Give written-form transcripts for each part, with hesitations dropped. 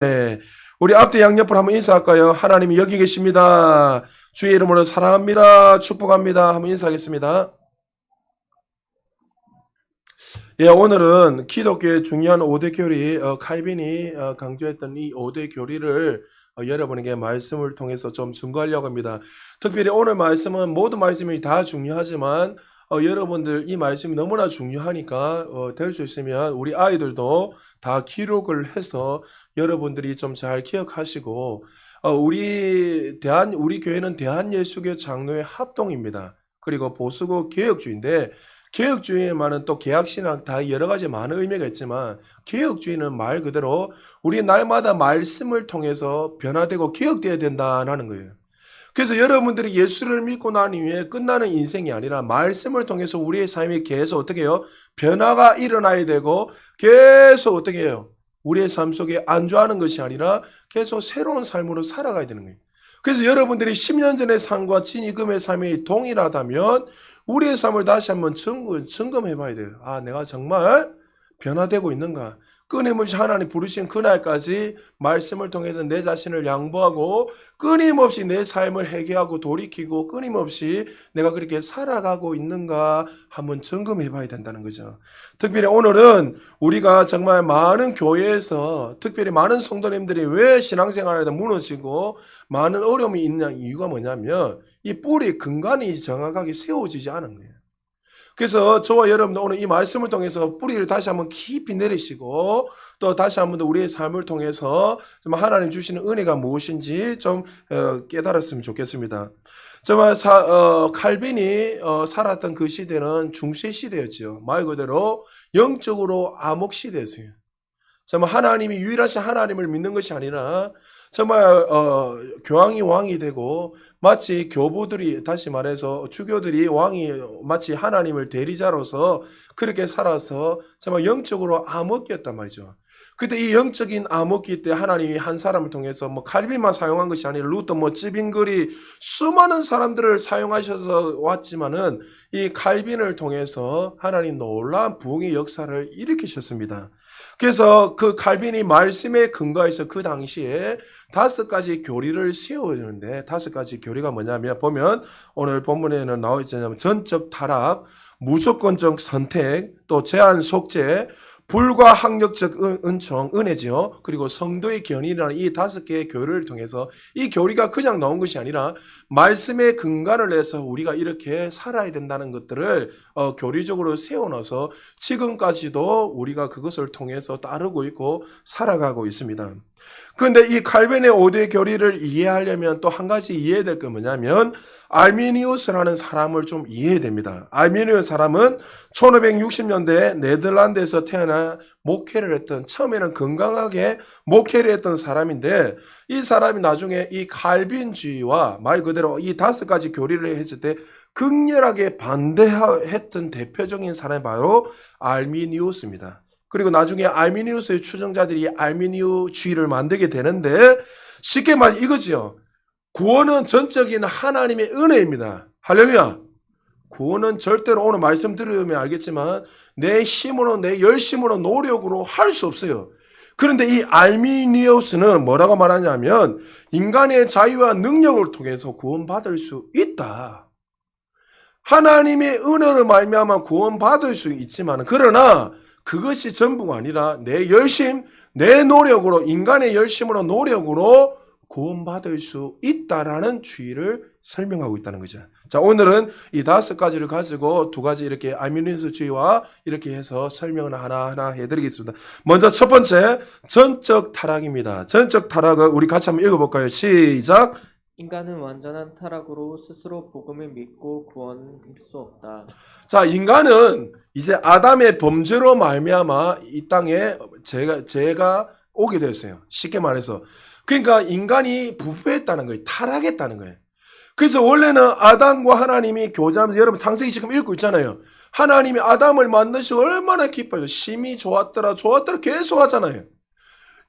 네. 우리 앞뒤 양옆으로 한번 인사할까요? 하나님이 여기 계십니다. 주의 이름으로 사랑합니다. 축복합니다. 한번 인사하겠습니다. 예, 오늘은 기독교의 중요한 5대 교리, 칼빈이 강조했던 이 5대 교리를 여러분에게 말씀을 통해서 좀 증거하려고 합니다. 특별히 오늘 말씀은 모든 말씀이 다 중요하지만 여러분들 이 말씀이 너무나 중요하니까 될 수 있으면 우리 아이들도 다 기록을 해서 여러분들이 좀 잘 기억하시고 우리 교회는 대한예수교 장로회 합동입니다. 그리고 보수고 개혁주의인데 개혁주의에만은 또 개혁신학 다 여러 가지 많은 의미가 있지만 개혁주의는 말 그대로 우리 날마다 말씀을 통해서 변화되고 개혁되어야 된다는 거예요. 그래서 여러분들이 예수를 믿고 난 이후에 끝나는 인생이 아니라 말씀을 통해서 우리의 삶이 계속 어떻게 해요? 변화가 일어나야 되고 계속 어떻게 해요? 우리의 삶 속에 안주하는 것이 아니라 계속 새로운 삶으로 살아가야 되는 거예요. 그래서 여러분들이 10년 전의 삶과 지금의 삶이 동일하다면 우리의 삶을 다시 한번 점검해 봐야 돼요. 아, 내가 정말 변화되고 있는가? 끊임없이 하나님 부르신 그날까지 말씀을 통해서 내 자신을 양보하고 끊임없이 내 삶을 회개하고 돌이키고 끊임없이 내가 그렇게 살아가고 있는가 한번 점검해 봐야 된다는 거죠. 특별히 오늘은 우리가 정말 많은 교회에서 특별히 많은 성도님들이 왜 신앙생활에 무너지고 많은 어려움이 있는 이유가 뭐냐면 이 뿌리 근간이 정확하게 세워지지 않은 거예요. 그래서 저와 여러분도 오늘 이 말씀을 통해서 뿌리를 다시 한번 깊이 내리시고 또 다시 한번 우리의 삶을 통해서 좀 하나님 주시는 은혜가 무엇인지 좀 깨달았으면 좋겠습니다. 정말 칼빈이 살았던 그 시대는 중세 시대였죠. 말 그대로 영적으로 암흑 시대였어요. 정말 하나님이 유일하신 하나님을 믿는 것이 아니라 정말 교황이 왕이 되고 마치 교부들이 다시 말해서 주교들이 왕이 마치 하나님을 대리자로서 그렇게 살아서 정말 영적으로 암흑기였단 말이죠. 그때 이 영적인 암흑기 때 하나님이 한 사람을 통해서 뭐 칼빈만 사용한 것이 아니라 루터 찌빙거리 수많은 사람들을 사용하셔서 왔지만은 이 칼빈을 통해서 하나님 놀라운 부흥의 역사를 일으키셨습니다. 그래서 그 칼빈이 말씀에 근거해서 그 당시에 5가지 교리를 세우는데 5가지 교리가 뭐냐면 보면 오늘 본문에는 나와 있잖아요. 전적 타락, 무조건적 선택, 또 제한 속죄, 불가항력적 은총, 은혜지요. 그리고 성도의 견인이라는 이 5개의 교리를 통해서 이 교리가 그냥 나온 것이 아니라 말씀에 근간을 해서 우리가 이렇게 살아야 된다는 것들을 교리적으로 세워놔서 지금까지도 우리가 그것을 통해서 따르고 있고 살아가고 있습니다. 그런데 이 칼빈의 5대 교리를 이해하려면 또 한 가지 이해해야 될 게 뭐냐면 알미니우스라는 사람을 좀 이해해야 됩니다. 알미니우스 사람은 1560년대에 네덜란드에서 태어나 목회를 했던 처음에는 건강하게 목회를 했던 사람인데 이 사람이 나중에 이 칼빈주의와 말 그대로 이 5가지 교리를 했을 때 극렬하게 반대했던 대표적인 사람이 바로 알미니우스입니다. 그리고 나중에 알미니우스의 추종자들이 알미니우주의를 만들게 되는데 쉽게 말해 이거지요. 구원은 전적인 하나님의 은혜입니다. 할렐루야. 구원은 절대로 오늘 말씀 들으면 알겠지만 내 힘으로 내 열심으로 노력으로 할 수 없어요. 그런데 이 알미니우스는 뭐라고 말하냐면 인간의 자유와 능력을 통해서 구원받을 수 있다. 하나님의 은혜로 말미암아 구원받을 수 있지만 그러나 그것이 전부가 아니라 내 열심, 내 노력으로 인간의 열심으로 노력으로 구원받을 수 있다라는 주의를 설명하고 있다는 거죠. 자, 오늘은 이 5가지를 가지고 2가지 이렇게 알미니우스주의와 이렇게 해서 설명을 하나하나 해드리겠습니다. 먼저 첫 번째, 전적 타락입니다. 전적 타락을 우리 같이 한번 읽어볼까요? 시작! 인간은 완전한 타락으로 스스로 복음을 믿고 구원할 수 없다. 자, 인간은 이제 아담의 범죄로 말미암아 이 땅에 죄가 오게 되었어요. 쉽게 말해서. 그러니까 인간이 부패했다는 거예요. 타락했다는 거예요. 그래서 원래는 아담과 하나님이 교제하면서 여러분 창세기 지금 읽고 있잖아요. 하나님이 아담을 만드시고 얼마나 기뻐요. 심히 좋았더라 계속 하잖아요.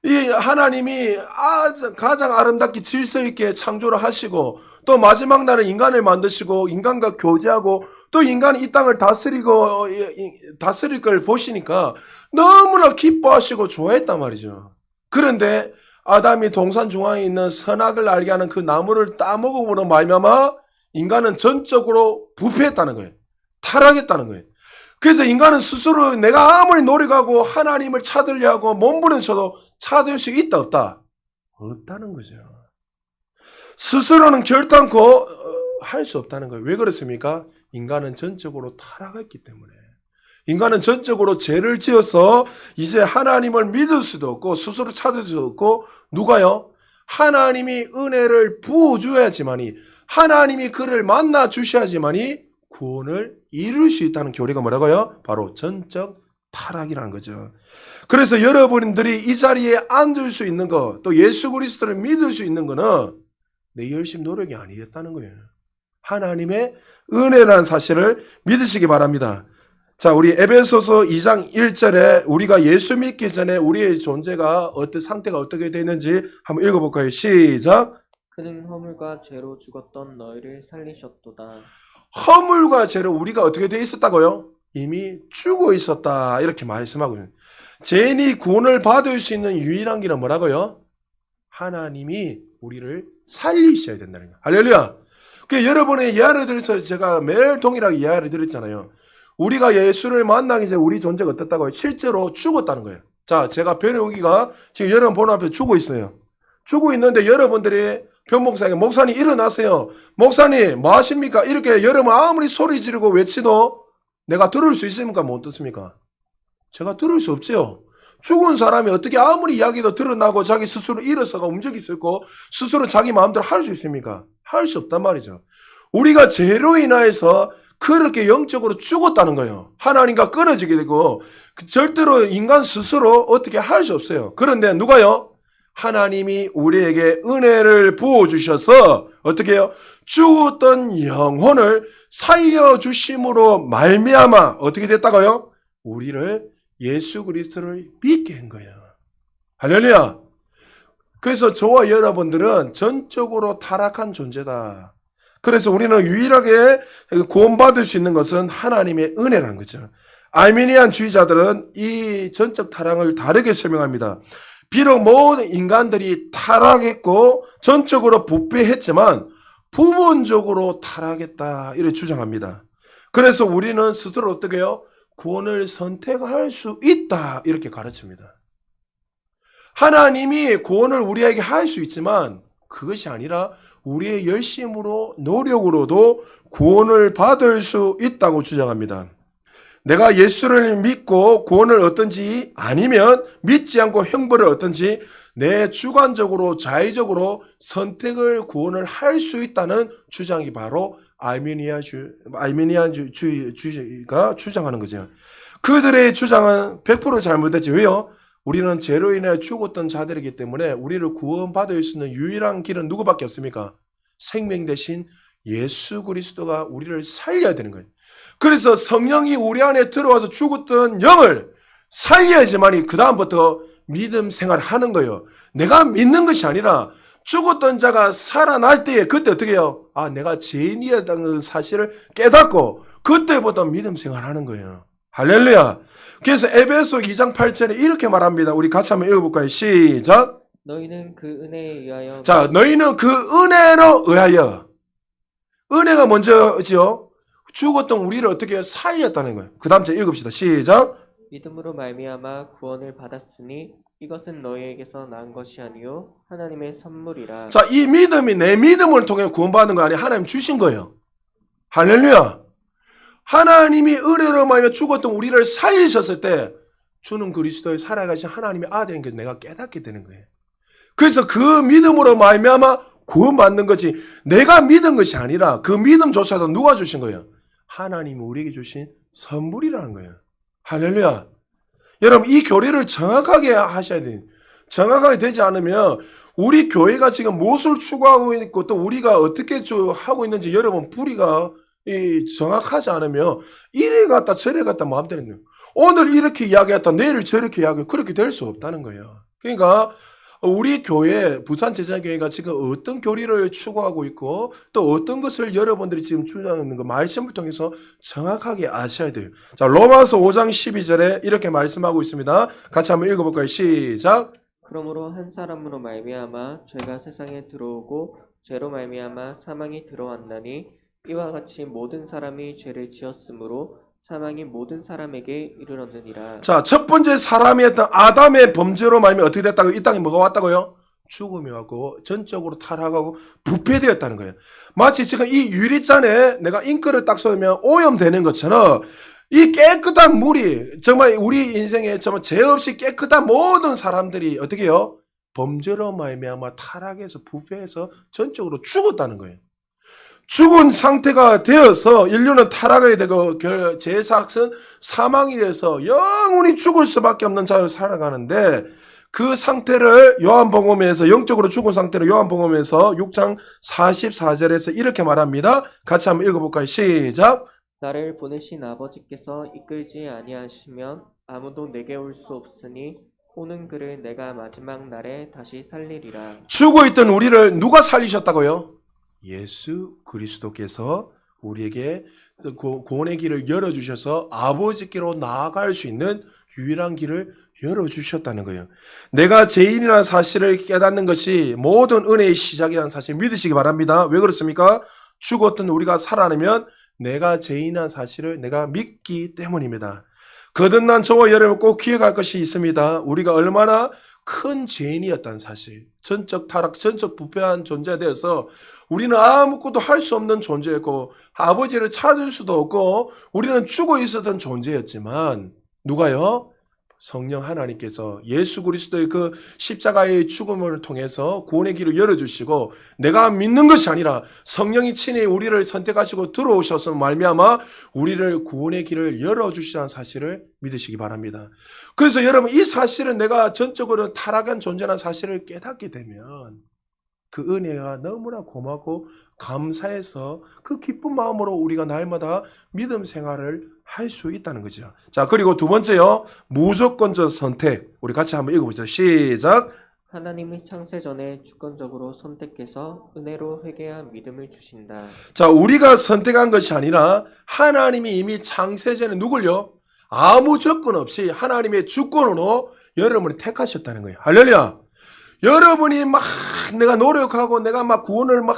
이 하나님이 가장 아름답게 질서 있게 창조를 하시고 또 마지막 날에 인간을 만드시고 인간과 교제하고 또 인간이 이 땅을 다스릴 걸 보시니까 너무나 기뻐하시고 좋아했단 말이죠. 그런데 아담이 동산 중앙에 있는 선악을 알게 하는 그 나무를 따먹음으로 말미암아 인간은 전적으로 부패했다는 거예요. 타락했다는 거예요. 그래서 인간은 스스로 내가 아무리 노력하고 하나님을 찾으려 하고 몸부림쳐도 찾을 수 있다 없다? 없다는 거죠. 스스로는 결단코 할 수 없다는 거예요. 왜 그렇습니까? 인간은 전적으로 타락했기 때문에. 인간은 전적으로 죄를 지어서 이제 하나님을 믿을 수도 없고 스스로 찾을 수도 없고 누가요? 하나님이 은혜를 부어줘야지만이 하나님이 그를 만나 주셔야지만이 구원을 이룰 수 있다는 교리가 뭐라고요? 바로 전적 타락이라는 거죠. 그래서 여러분들이 이 자리에 앉을 수 있는 거, 또 예수 그리스도를 믿을 수 있는 거는 내 열심 노력이 아니었다는 거예요. 하나님의 은혜라는 사실을 믿으시기 바랍니다. 자, 우리 에베소서 2장 1절에 우리가 예수 믿기 전에 우리의 존재가 어떤 상태가 어떻게 되는지 한번 읽어볼까요? 시작. 그는 허물과 죄로 죽었던 너희를 살리셨도다. 허물과 죄로 우리가 어떻게 되어 있었다고요? 이미 죽어 있었다. 이렇게 말씀하고 있는. 죄인이 구원을 받을 수 있는 유일한 길은 뭐라고요? 하나님이 우리를 살리셔야 된다는 거예요. 할렐루야. 그 여러분의 예화를 들어서 제가 매일 동일하게 예화를 드렸잖아요. 우리가 예수를 만나기 전에 우리 존재가 어떻다고요? 실제로 죽었다는 거예요. 자, 제가 변호기가 지금 여러분 보는 앞에 죽어 있어요. 죽어 있는데 여러분들이 변목사에게 목사님 일어나세요. 목사님 뭐 하십니까? 이렇게 여러분 아무리 소리 지르고 외치도 내가 들을 수 있습니까? 못 듣습니까? 제가 들을 수 없죠. 죽은 사람이 어떻게 아무리 이야기도 드러나고 자기 스스로 일어서가 움직일 수 있고 스스로 자기 마음대로 할 수 있습니까? 할 수 없단 말이죠. 우리가 죄로 인하여서 그렇게 영적으로 죽었다는 거예요. 하나님과 끊어지게 되고 절대로 인간 스스로 어떻게 할 수 없어요. 그런데 누가요? 하나님이 우리에게 은혜를 부어주셔서 어떻게 해요? 죽었던 영혼을 살려주심으로 말미암아 어떻게 됐다고요? 우리를 예수 그리스도를 믿게 한 거예요. 할렐루야. 그래서 저와 여러분들은 전적으로 타락한 존재다. 그래서 우리는 유일하게 구원받을 수 있는 것은 하나님의 은혜라는 거죠. 알미니안 주의자들은 이 전적 타락을 다르게 설명합니다. 비록 모든 인간들이 타락했고 전적으로 부패했지만 부분적으로 타락했다 이렇게 주장합니다. 그래서 우리는 스스로 어떻게 해요? 구원을 선택할 수 있다 이렇게 가르칩니다. 하나님이 구원을 우리에게 할 수 있지만 그것이 아니라 우리의 열심으로 노력으로도 구원을 받을 수 있다고 주장합니다. 내가 예수를 믿고 구원을 얻든지 아니면 믿지 않고 형벌을 얻든지 내 주관적으로 자의적으로 선택을 구원을 할 수 있다는 주장이 바로 알미니안주의가 주장하는 거죠. 그들의 주장은 100% 잘못됐지. 왜요? 우리는 죄로 인해 죽었던 자들이기 때문에 우리를 구원받을 수 있는 유일한 길은 누구밖에 없습니까? 생명 대신 예수 그리스도가 우리를 살려야 되는 거예요. 그래서 성령이 우리 안에 들어와서 죽었던 영을 살려야지만이 그 다음부터 믿음 생활을 하는 거예요. 내가 믿는 것이 아니라 죽었던 자가 살아날 때에 그때 어떻게 해요? 아, 내가 죄인이었다는 사실을 깨닫고 그때부터 믿음 생활하는 거예요. 할렐루야. 그래서 에베소 2장 8절에 이렇게 말합니다. 우리 같이 한번 읽어볼까요? 시작. 너희는 그 은혜에 의하여 자, 너희는 그 은혜로 의하여. 은혜가 먼저지요. 죽었던 우리를 어떻게 해요? 살렸다는 거예요. 그 다음 절 읽읍시다. 시작. 믿음으로 말미암아 구원을 받았으니 이것은 너희에게서 난 것이 아니요 하나님의 선물이라. 자, 이 믿음이 내 믿음을 통해 구원받는 거 아니에요. 하나님 주신 거예요. 할렐루야. 하나님이 은혜로 말미암아 죽었던 우리를 살리셨을 때 주는 그리스도의 살아가신 하나님의 아들인 게 내가 깨닫게 되는 거예요. 그래서 그 믿음으로 말미암아 구원받는 거지 내가 믿은 것이 아니라 그 믿음조차도 누가 주신 거예요? 하나님이 우리에게 주신 선물이라는 거예요. 할렐루야. 여러분 이 교리를 정확하게 하셔야 돼요. 정확하게 되지 않으면 우리 교회가 지금 무엇을 추구하고 있고 또 우리가 어떻게 하고 있는지 여러분 뿌리가 정확하지 않으면 이래 갔다 저래 갔다 마음대로 있는 거예요. 오늘 이렇게 이야기했다 내일 저렇게 이야기하고 그렇게 될 수 없다는 거예요. 그러니까 우리 교회 부산제자교회가 지금 어떤 교리를 추구하고 있고 또 어떤 것을 여러분들이 지금 주장하는 거 말씀을 통해서 정확하게 아셔야 돼요. 자, 로마서 5장 12절에 이렇게 말씀하고 있습니다. 같이 한번 읽어볼까요? 시작. 그러므로 한 사람으로 말미암아 죄가 세상에 들어오고 죄로 말미암아 사망이 들어왔나니 이와 같이 모든 사람이 죄를 지었으므로 사망이 모든 사람에게 이르렀느니라. 자, 첫 번째 사람이었던 아담의 범죄로 말미암아 어떻게 됐다고? 이 땅에 뭐가 왔다고요? 죽음이 왔고 전적으로 타락하고 부패되었다는 거예요. 마치 지금 이 유리잔에 내가 잉크를 딱 쏘면 오염되는 것처럼 이 깨끗한 물이 정말 우리 인생에 정말 죄 없이 깨끗한 모든 사람들이 어떻게 해요? 범죄로 말미암아 타락해서 부패해서 전적으로 죽었다는 거예요. 죽은 상태가 되어서 인류는 타락하게 되고 제사악은 사망이 돼서 영원히 죽을 수밖에 없는 자로 살아가는데 그 상태를 요한복음에서 영적으로 죽은 상태를 요한복음에서 6장 44절에서 이렇게 말합니다. 같이 한번 읽어볼까요? 시작. 나를 보내신 아버지께서 이끌지 아니하시면 아무도 내게 올 수 없으니 오는 그를 내가 마지막 날에 다시 살리리라. 죽어있던 우리를 누가 살리셨다고요? 예수 그리스도께서 우리에게 구원의 길을 열어주셔서 아버지께로 나아갈 수 있는 유일한 길을 열어주셨다는 거예요. 내가 죄인이라는 사실을 깨닫는 것이 모든 은혜의 시작이라는 사실 믿으시기 바랍니다. 왜 그렇습니까? 죽었던 우리가 살아나면 내가 죄인이라는 사실을 내가 믿기 때문입니다. 거듭난 저와 여러분 꼭 기억할 것이 있습니다. 우리가 얼마나 큰 죄인이었다는 사실, 전적 타락, 전적 부패한 존재가 되어서 우리는 아무것도 할 수 없는 존재였고 아버지를 찾을 수도 없고 우리는 죽어 있었던 존재였지만 누가요? 성령 하나님께서 예수 그리스도의 그 십자가의 죽음을 통해서 구원의 길을 열어주시고 내가 믿는 것이 아니라 성령이 친히 우리를 선택하시고 들어오셔서 말미암아 우리를 구원의 길을 열어주시다는 사실을 믿으시기 바랍니다. 그래서 여러분 이 사실은 내가 전적으로 타락한 존재라는 사실을 깨닫게 되면 그 은혜가 너무나 고맙고 감사해서 그 기쁜 마음으로 우리가 날마다 믿음 생활을 할 수 있다는 거죠. 자, 그리고 두 번째요. 무조건적 선택. 우리 같이 한번 읽어보죠. 시작. 하나님이 창세 전에 주권적으로 선택해서 은혜로 회개한 믿음을 주신다. 자, 우리가 선택한 것이 아니라 하나님이 이미 창세 전에 누굴요? 아무 조건 없이 하나님의 주권으로 여러분을 택하셨다는 거예요. 할렐루야. 여러분이 막 내가 노력하고 내가 막 구원을 막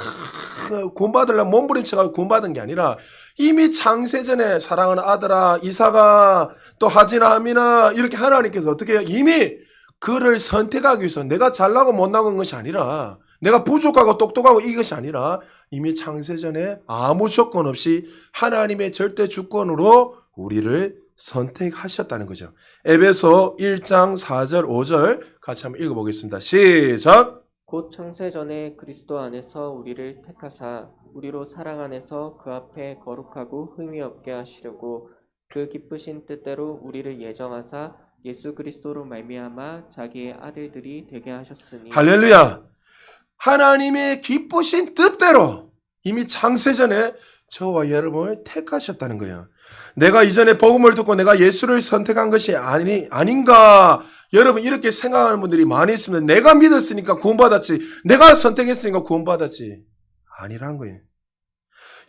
구원받으려고 몸부림쳐가지고 구원받은 게 아니라 이미 창세전에 사랑하는 아들아 이삭아 또 하진아 하민아 이렇게 하나님께서 어떻게 해요? 이미 그를 선택하기 위해서 내가 잘나고 못나고 한 것이 아니라 내가 부족하고 똑똑하고 이것이 아니라 이미 창세전에 아무 조건 없이 하나님의 절대 주권으로 우리를 선택하셨다는 거죠. 에베소 1장 4절 5절 같이 한번 읽어보겠습니다. 시작. 곧 창세 전에 그리스도 안에서 우리를 택하사 우리로 사랑 안에서 그 앞에 거룩하고 흠이 없게 하시려고 그 기쁘신 뜻대로 우리를 예정하사 예수 그리스도로 말미암아 자기의 아들들이 되게 하셨으니. 할렐루야. 하나님의 기쁘신 뜻대로 이미 창세전에 저와 여러분을 택하셨다는 거예요. 내가 이전에 복음을 듣고 내가 예수를 선택한 것이 아닌가 여러분 이렇게 생각하는 분들이 많이 있습니다. 내가 믿었으니까 구원받았지, 내가 선택했으니까 구원받았지, 아니란 거예요.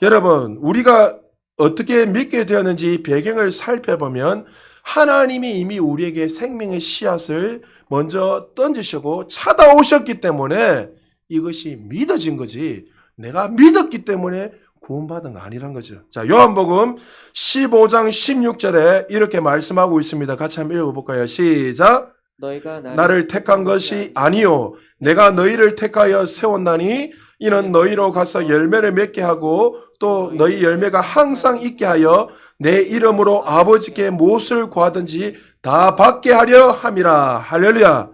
여러분 우리가 어떻게 믿게 되었는지 배경을 살펴보면 하나님이 이미 우리에게 생명의 씨앗을 먼저 던지시고 찾아오셨기 때문에 이것이 믿어진 거지 내가 믿었기 때문에 구원받은 거 아니란 거죠. 자, 요한복음 15장 16절에 이렇게 말씀하고 있습니다. 같이 한번 읽어볼까요? 시작. 너희가 나를 택한 것이 아니요 내가 너희를 택하여 세웠나니 이는 너희로 가서 열매를 맺게 하고 또 너희 열매가 항상 있게 하여 내 이름으로 아버지께 무엇을 구하든지 다 받게 하려 함이라. 할렐루야.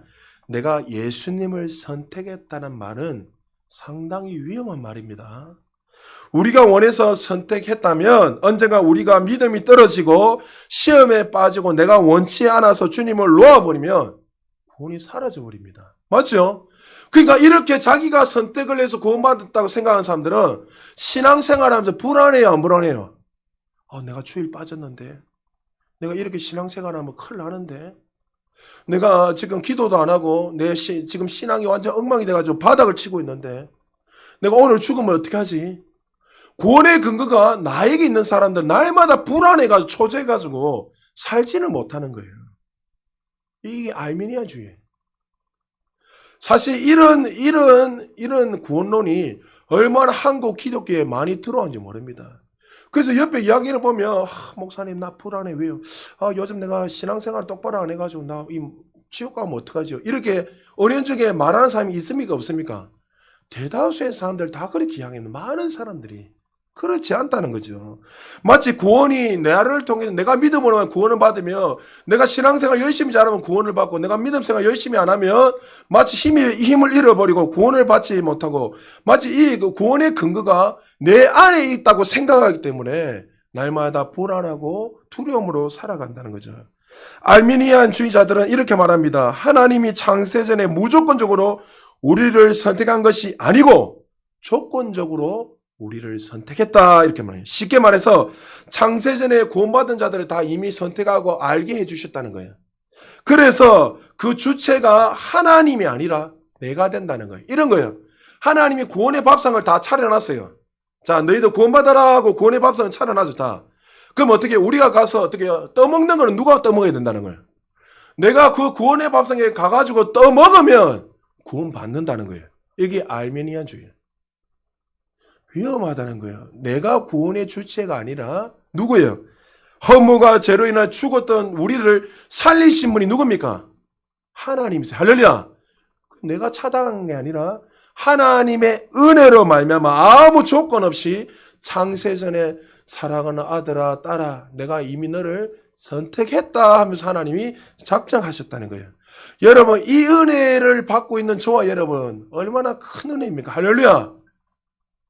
내가 예수님을 선택했다는 말은 상당히 위험한 말입니다. 우리가 원해서 선택했다면 언젠가 우리가 믿음이 떨어지고 시험에 빠지고 내가 원치 않아서 주님을 놓아버리면 구원이 사라져버립니다. 맞죠? 그러니까 이렇게 자기가 선택을 해서 구원받았다고 생각하는 사람들은 신앙생활하면서 불안해요, 안 불안해요? 내가 주일 빠졌는데 내가 이렇게 신앙생활하면 큰일 나는데 내가 지금 기도도 안 하고 지금 신앙이 완전 엉망이 돼가지고 바닥을 치고 있는데 내가 오늘 죽으면 어떻게 하지? 구원의 근거가 나에게 있는 사람들 날마다 불안해가지고 초조해가지고 살지는 못하는 거예요. 이게 알미니아주의. 사실 이런 구원론이 얼마나 한국 기독교에 많이 들어왔는지 모릅니다. 그래서 옆에 이야기를 보면, 목사님, 나 불안해. 왜요? 요즘 내가 신앙생활 똑바로 안 해가지고, 나 이 지옥 가면 어떡하죠? 이렇게 은연중에 말하는 사람이 있습니까? 없습니까? 대다수의 사람들 다 그렇게 이야기하는 많은 사람들이 그렇지 않다는 거죠. 마치 구원이 나를 통해 내가 믿음으로 구원을 받으며 내가 신앙생활 열심히 잘하면 구원을 받고 내가 믿음생활 열심히 안 하면 마치 힘을 잃어버리고 구원을 받지 못하고 마치 이 구원의 근거가 내 안에 있다고 생각하기 때문에 날마다 불안하고 두려움으로 살아간다는 거죠. 알미니안 주의자들은 이렇게 말합니다. 하나님이 창세전에 무조건적으로 우리를 선택한 것이 아니고 조건적으로 우리를 선택했다 이렇게 말해요. 쉽게 말해서 창세전에 구원받은 자들을 다 이미 선택하고 알게 해주셨다는 거예요. 그래서 그 주체가 하나님이 아니라 내가 된다는 거예요. 이런 거예요. 하나님이 구원의 밥상을 다 차려놨어요. 자, 너희들 구원받아라 하고 구원의 밥상을 차려놨어 다. 그럼 어떻게 우리가 가서 어떻게 떠먹는 거는 누가 떠먹어야 된다는 거예요. 내가 그 구원의 밥상에 가가지고 떠먹으면 구원받는다는 거예요. 이게 알메니안주의예요. 위험하다는 거예요. 내가 구원의 주체가 아니라 누구예요? 허무가 죄로 인해 죽었던 우리를 살리신 분이 누굽니까? 하나님이세요. 할렐루야. 내가 차단한 게 아니라 하나님의 은혜로 말미암아 아무 조건 없이 창세전에 사랑하는 아들아 딸아 내가 이미 너를 선택했다 하면서 하나님이 작정하셨다는 거예요. 여러분 이 은혜를 받고 있는 저와 여러분 얼마나 큰 은혜입니까? 할렐루야.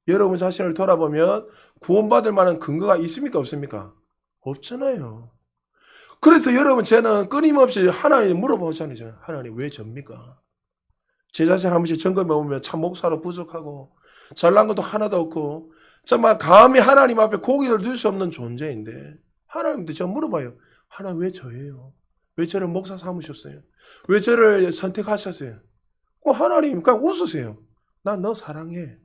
여러분 자신을 돌아보면 구원받을 만한 근거가 있습니까? 없습니까? 없잖아요. 그래서 여러분 저는 끊임없이 하나님 물어보잖아요. 하나님 왜 접니까? 제 자신 한 번씩 점검해 보면 참 목사로 부족하고 잘난 것도 하나도 없고 정말 감히 하나님 앞에 고개를 들 수 없는 존재인데 하나님도 제가 물어봐요. 하나님 왜 저예요? 왜 저를 목사 삼으셨어요? 왜 저를 선택하셨어요? 하나님 그냥 웃으세요. 난 너 사랑해.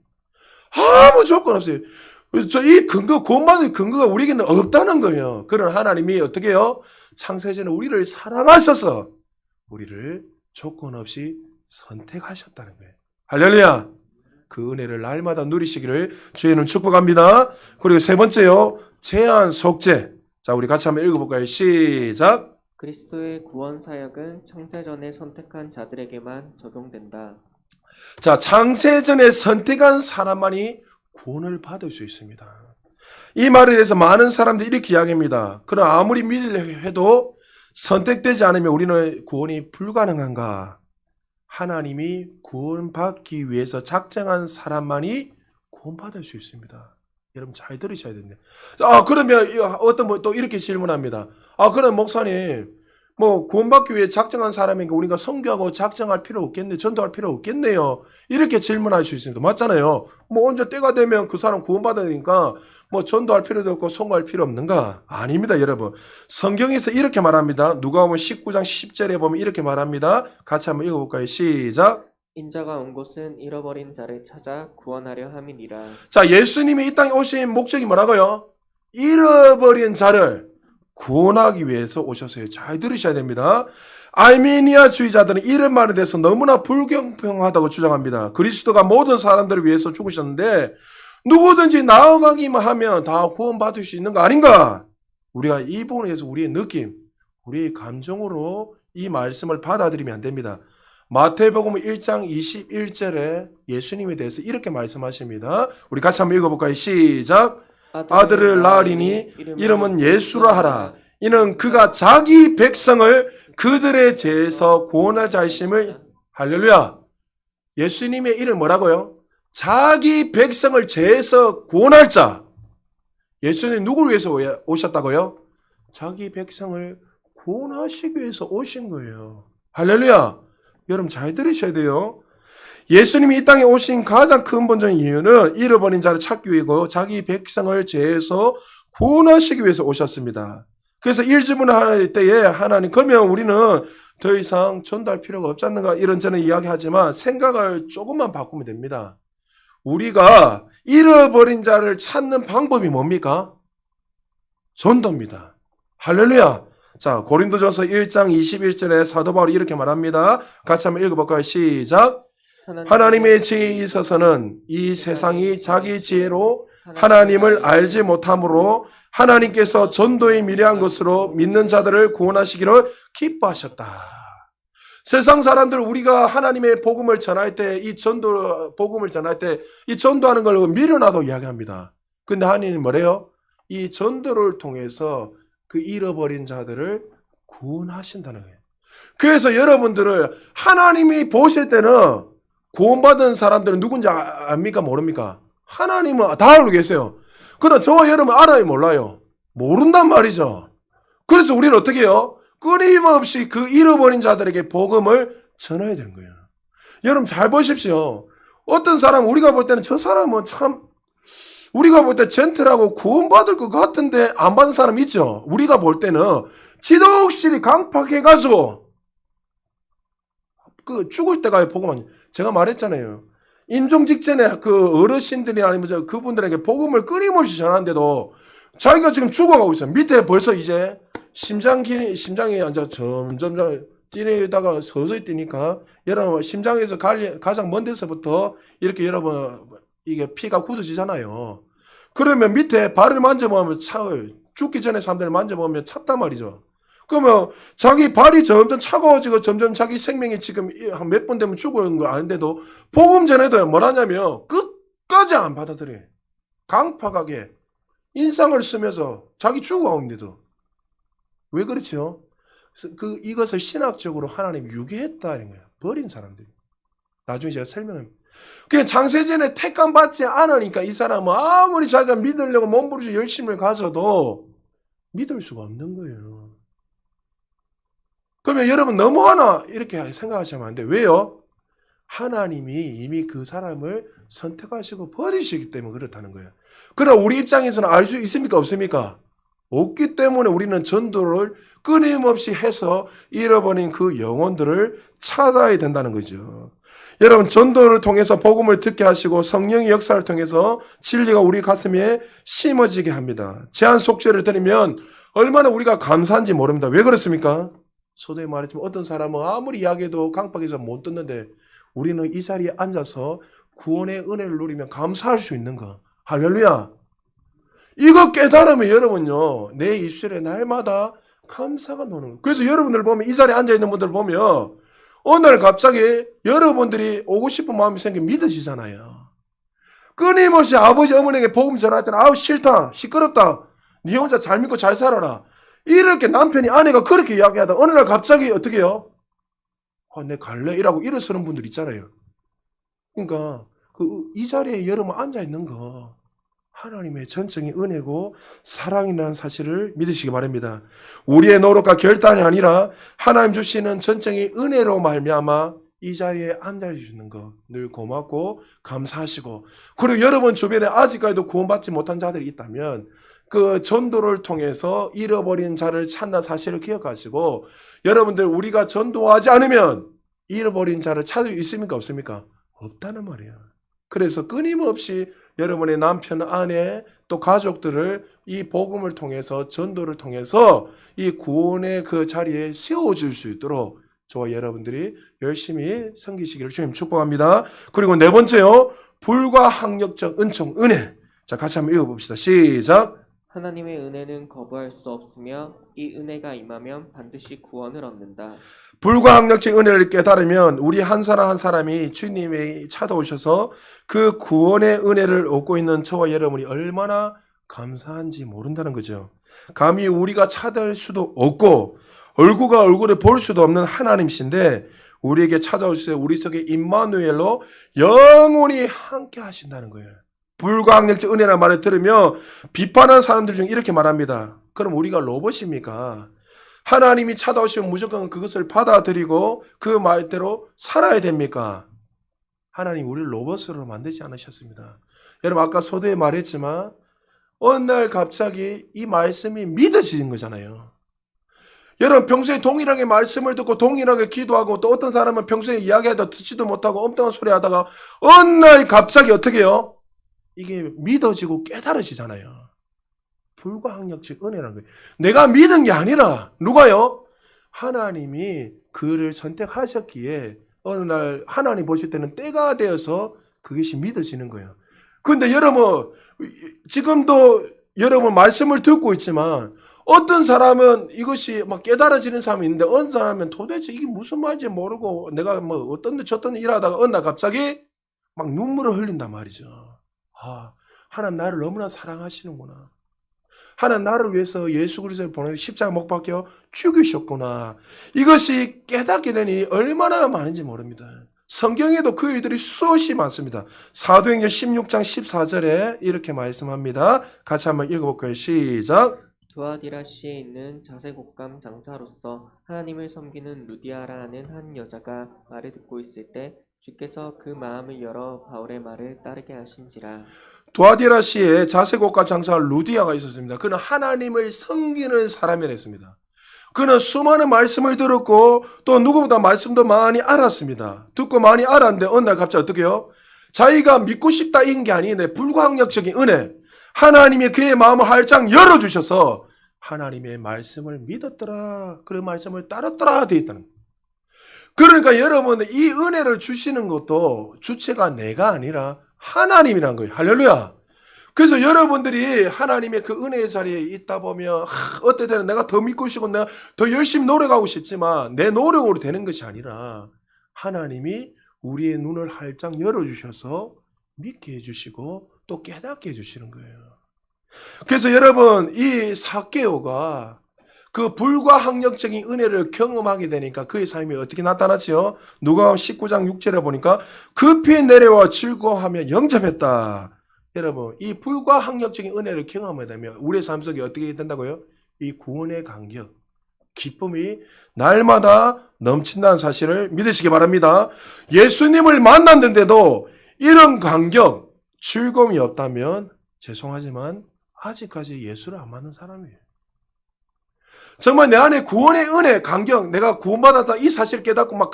아무 조건 없어요. 이 근거, 구원받을 근거가 우리에게는 없다는 거예요. 그런 하나님이 어떻게 해요? 창세전에 우리를 사랑하셔서 우리를 조건 없이 선택하셨다는 거예요. 할렐루야. 그 은혜를 날마다 누리시기를 주의는 축복합니다. 그리고 세 번째요. 제한 속죄. 자, 우리 같이 한번 읽어볼까요? 시작. 그리스도의 구원 사역은 창세전에 선택한 자들에게만 적용된다. 자, 창세전에 선택한 사람만이 구원을 받을 수 있습니다. 이 말에 대해서 많은 사람들이 이렇게 이야기합니다. 그럼 아무리 믿으려 해도 선택되지 않으면 우리는 구원이 불가능한가? 하나님이 구원받기 위해서 작정한 사람만이 구원받을 수 있습니다. 여러분 잘 들으셔야 됩니다. 그러면 어떤 분 또 이렇게 질문합니다. 그럼 목사님 구원받기 위해 작정한 사람이니까 우리가 선교하고 작정할 필요 없겠네, 전도할 필요 없겠네요. 이렇게 질문할 수 있습니다. 맞잖아요. 언제 때가 되면 그 사람 구원받으니까 전도할 필요도 없고 선교할 필요 없는가? 아닙니다, 여러분. 성경에서 이렇게 말합니다. 누가복음 19장 10절에 보면 이렇게 말합니다. 같이 한번 읽어볼까요? 시작. 인자가 온 곳은 잃어버린 자를 찾아 구원하려 함이니라. 자, 예수님이 이 땅에 오신 목적이 뭐라고요? 잃어버린 자를 구원하기 위해서 오셨어요. 잘 들으셔야 됩니다. 알메니아 주의자들은 이런 말에 대해서 너무나 불공평하다고 주장합니다. 그리스도가 모든 사람들을 위해서 죽으셨는데 누구든지 나아가기만 하면 다 구원받을 수 있는 거 아닌가? 우리가 이 부분에 대해서 우리의 느낌, 우리의 감정으로 이 말씀을 받아들이면 안 됩니다. 마태복음 1장 21절에 예수님에 대해서 이렇게 말씀하십니다. 우리 같이 한번 읽어볼까요? 시작. 아들을 낳으리니 이름은 예수라 하라. 이는 그가 자기 백성을 그들의 죄에서 구원할 자심을. 할렐루야. 예수님의 이름 뭐라고요? 자기 백성을 죄에서 구원할 자. 예수님 누구를 위해서 오셨다고요? 자기 백성을 구원하시기 위해서 오신 거예요. 할렐루야. 여러분 잘 들으셔야 돼요. 예수님이 이 땅에 오신 가장 근본적인 이유는 잃어버린 자를 찾기 위해고 자기 백성을 죄에서 구원하시기 위해서 오셨습니다. 그래서 일주분할 때에 하나님 그러면 우리는 더 이상 전도할 필요가 없지 않는가 이런저런 이야기하지만 생각을 조금만 바꾸면 됩니다. 우리가 잃어버린 자를 찾는 방법이 뭡니까? 전도입니다. 할렐루야. 자, 고린도전서 1장 21절에 사도 바울이 이렇게 말합니다. 같이 한번 읽어볼까요? 시작. 하나님의 지혜에 있어서는 이 세상이 자기 지혜로 하나님을 알지 못함으로 하나님께서 전도에 미래한 것으로 믿는 자들을 구원하시기를 기뻐하셨다. 세상 사람들 우리가 하나님의 복음을 전할 때 이 복음을 전할 때 이 전도하는 걸 미련하다고 이야기합니다. 근데 하나님이 뭐래요? 이 전도를 통해서 그 잃어버린 자들을 구원하신다는 거예요. 그래서 여러분들을 하나님이 보실 때는 구원받은 사람들은 누군지 압니까? 모릅니까? 하나님은 다 알고 계세요. 그러나 저와 여러분 알아요? 몰라요? 모른단 말이죠. 그래서 우리는 어떻게 해요? 끊임없이 그 잃어버린 자들에게 복음을 전해야 되는 거예요. 여러분 잘 보십시오. 어떤 사람 우리가 볼 때는 저 사람은 참 우리가 볼 때 젠틀하고 구원받을 것 같은데 안 받은 사람 있죠. 우리가 볼 때는 지독실이 강팍해가지고 그 죽을 때가 복음만 제가 말했잖아요. 임종 직전에 그 어르신들이 아니면 그분들에게 복음을 끊임없이 전하는데도 자기가 지금 죽어가고 있어요. 밑에 벌써 이제 심장이 이제 점점 뛰다가 서서히 뛰니까 여러분 심장에서 가장 먼 데서부터 이렇게 여러분 이게 피가 굳어지잖아요. 그러면 밑에 발을 만져보면 차요. 죽기 전에 사람들 만져보면 찼단 말이죠. 그러면 자기 발이 점점 차가워지고 점점 자기 생명이 지금 한 몇 번 되면 죽어오는 거 아닌데도 복음 전에도 뭐라냐면 끝까지 안 받아들여. 강팍하게 인상을 쓰면서 자기 죽어오는데도. 왜 그렇죠? 이것을 신학적으로 하나님 유기했다는 거예요. 버린 사람들이. 나중에 제가 설명합니다. 그냥 장세전에 택감 받지 않으니까 이 사람은 아무리 자기가 믿으려고 몸부림쳐 열심을 가져도 믿을 수가 없는 거예요. 그러면 여러분 너무하나 이렇게 생각하시면 안 돼요. 왜요? 하나님이 이미 그 사람을 선택하시고 버리시기 때문에 그렇다는 거예요. 그러나 우리 입장에서는 알 수 있습니까? 없습니까? 없기 때문에 우리는 전도를 끊임없이 해서 잃어버린 그 영혼들을 찾아야 된다는 거죠. 여러분 전도를 통해서 복음을 듣게 하시고 성령의 역사를 통해서 진리가 우리 가슴에 심어지게 합니다. 제한 속죄를 드리면 얼마나 우리가 감사한지 모릅니다. 왜 그렇습니까? 소도에 말했지만 어떤 사람은 아무리 이야기해도 강박에서 못 듣는데 우리는 이 자리에 앉아서 구원의 은혜를 누리면 감사할 수 있는 거. 할렐루야. 이거 깨달으면 여러분요 내 입술에 날마다 감사가 나는 거예요. 그래서 여러분들 보면 이 자리에 앉아있는 분들 보면 어느 날 갑자기 여러분들이 오고 싶은 마음이 생겨 믿어지잖아요. 끊임없이 아버지 어머니에게 복음 전할 때는 아우 싫다 시끄럽다 네 혼자 잘 믿고 잘 살아라 이렇게 남편이 아내가 그렇게 이야기하다 어느 날 갑자기 어떻게 해요? 내 갈래 이라고 일어서는 분들 있잖아요. 그러니까 이 자리에 여러분 앉아있는 거 하나님의 전적인 은혜고 사랑이라는 사실을 믿으시기 바랍니다. 우리의 노력과 결단이 아니라 하나님 주시는 전적인 은혜로 말미암아 이 자리에 앉아주시는 거 늘 고맙고 감사하시고 그리고 여러분 주변에 아직까지도 구원받지 못한 자들이 있다면 그 전도를 통해서 잃어버린 자를 찾는 사실을 기억하시고 여러분들 우리가 전도하지 않으면 잃어버린 자를 찾을 수 있습니까? 없습니까? 없다는 말이에요. 그래서 끊임없이 여러분의 남편, 아내, 또 가족들을 이 복음을 통해서 전도를 통해서 이 구원의 그 자리에 세워줄 수 있도록 저와 여러분들이 열심히 섬기시기를 주님 축복합니다. 그리고 네 번째요. 불가항력적 은총, 은혜. 자, 같이 한번 읽어봅시다. 시작. 하나님의 은혜는 거부할 수 없으며 이 은혜가 임하면 반드시 구원을 얻는다. 불가항력적 은혜를 깨달으면 우리 한 사람 한 사람이 주님이 찾아오셔서 그 구원의 은혜를 얻고 있는 저와 여러분이 얼마나 감사한지 모른다는 거죠. 감히 우리가 찾을 수도 없고 얼굴과 얼굴을 볼 수도 없는 하나님이신데 우리에게 찾아오셔서 우리 속에 임마누엘로 영원히 함께 하신다는 거예요. 불가항력적 은혜라는 말을 들으며 비판하는 사람들 중에 이렇게 말합니다. 그럼 우리가 로봇입니까? 하나님이 찾아오시면 무조건 그것을 받아들이고 그 말대로 살아야 됩니까? 하나님 우리를 로봇으로 만들지 않으셨습니다. 여러분 아까 소도에 말했지만 어느 날 갑자기 이 말씀이 믿어지는 거잖아요. 여러분 평소에 동일하게 말씀을 듣고 동일하게 기도하고 또 어떤 사람은 평소에 이야기하다 듣지도 못하고 엉뚱한 소리 하다가 어느 날 갑자기 어떻게 해요? 이게 믿어지고 깨달아지잖아요. 불가항력적 은혜라는 거예요. 내가 믿은 게 아니라 누가요? 하나님이 그를 선택하셨기에 어느 날 하나님 보실 때는 때가 되어서 그것이 믿어지는 거예요. 그런데 여러분, 지금도 여러분 말씀을 듣고 있지만 어떤 사람은 이것이 막 깨달아지는 사람이 있는데 어떤 사람은 도대체 이게 무슨 말인지 모르고 내가 뭐 어떤 데 저떤 데 일하다가 어느 날 갑자기 막 눈물을 흘린단 말이죠. 아, 하나님 나를 너무나 사랑하시는구나. 하나님 나를 위해서 예수 그리스도를 보내서 십자가 못 박혀 죽이셨구나. 이것이 깨닫게 되니 얼마나 많은지 모릅니다. 성경에도 그 일들이 수없이 많습니다. 사도행전 16장 14절에 이렇게 말씀합니다. 같이 한번 읽어볼까요? 시작. 두아디라시에 있는 자색옷감 장사로서 하나님을 섬기는 루디아라 하는 한 여자가 말을 듣고 있을 때 주께서 그 마음을 열어 바울의 말을 따르게 하신지라. 두아디라시에 자색옷감 장사 루디아가 있었습니다. 그는 하나님을 섬기는 사람이었습니다. 그는 수많은 말씀을 들었고 또 누구보다 말씀도 많이 알았습니다. 듣고 많이 알았는데 어느 날 갑자기 어떻게 해요? 자기가 믿고 싶다 이런 게 아닌데 불가항력적인 은혜, 하나님이 그의 마음을 활짝 열어주셔서 하나님의 말씀을 믿었더라, 그 말씀을 따랐더라 되어 있다는 거예요. 그러니까 여러분, 이 은혜를 주시는 것도 주체가 내가 아니라 하나님이란 거예요. 할렐루야. 그래서 여러분들이 하나님의 그 은혜의 자리에 있다 보면 어때 되는 내가 더 믿고 싶고 내가 더 열심히 노력하고 싶지만 내 노력으로 되는 것이 아니라 하나님이 우리의 눈을 활짝 열어주셔서 믿게 해주시고 또 깨닫게 해주시는 거예요. 그래서 여러분, 이 삭개오가 그 불가항력적인 은혜를 경험하게 되니까 그의 삶이 어떻게 나타났지요? 누가복음 19장 6절에 보니까 급히 내려와 즐거워하며 영접했다. 여러분, 이 불가항력적인 은혜를 경험하게 되면 우리의 삶 속에 어떻게 된다고요? 이 구원의 감격, 기쁨이 날마다 넘친다는 사실을 믿으시기 바랍니다. 예수님을 만났는데도 이런 감격, 즐거움이 없다면 죄송하지만 아직까지 예수를 안 만난 사람이에요. 정말 내 안에 구원의 은혜, 감격, 내가 구원받았다 이 사실을 깨닫고 막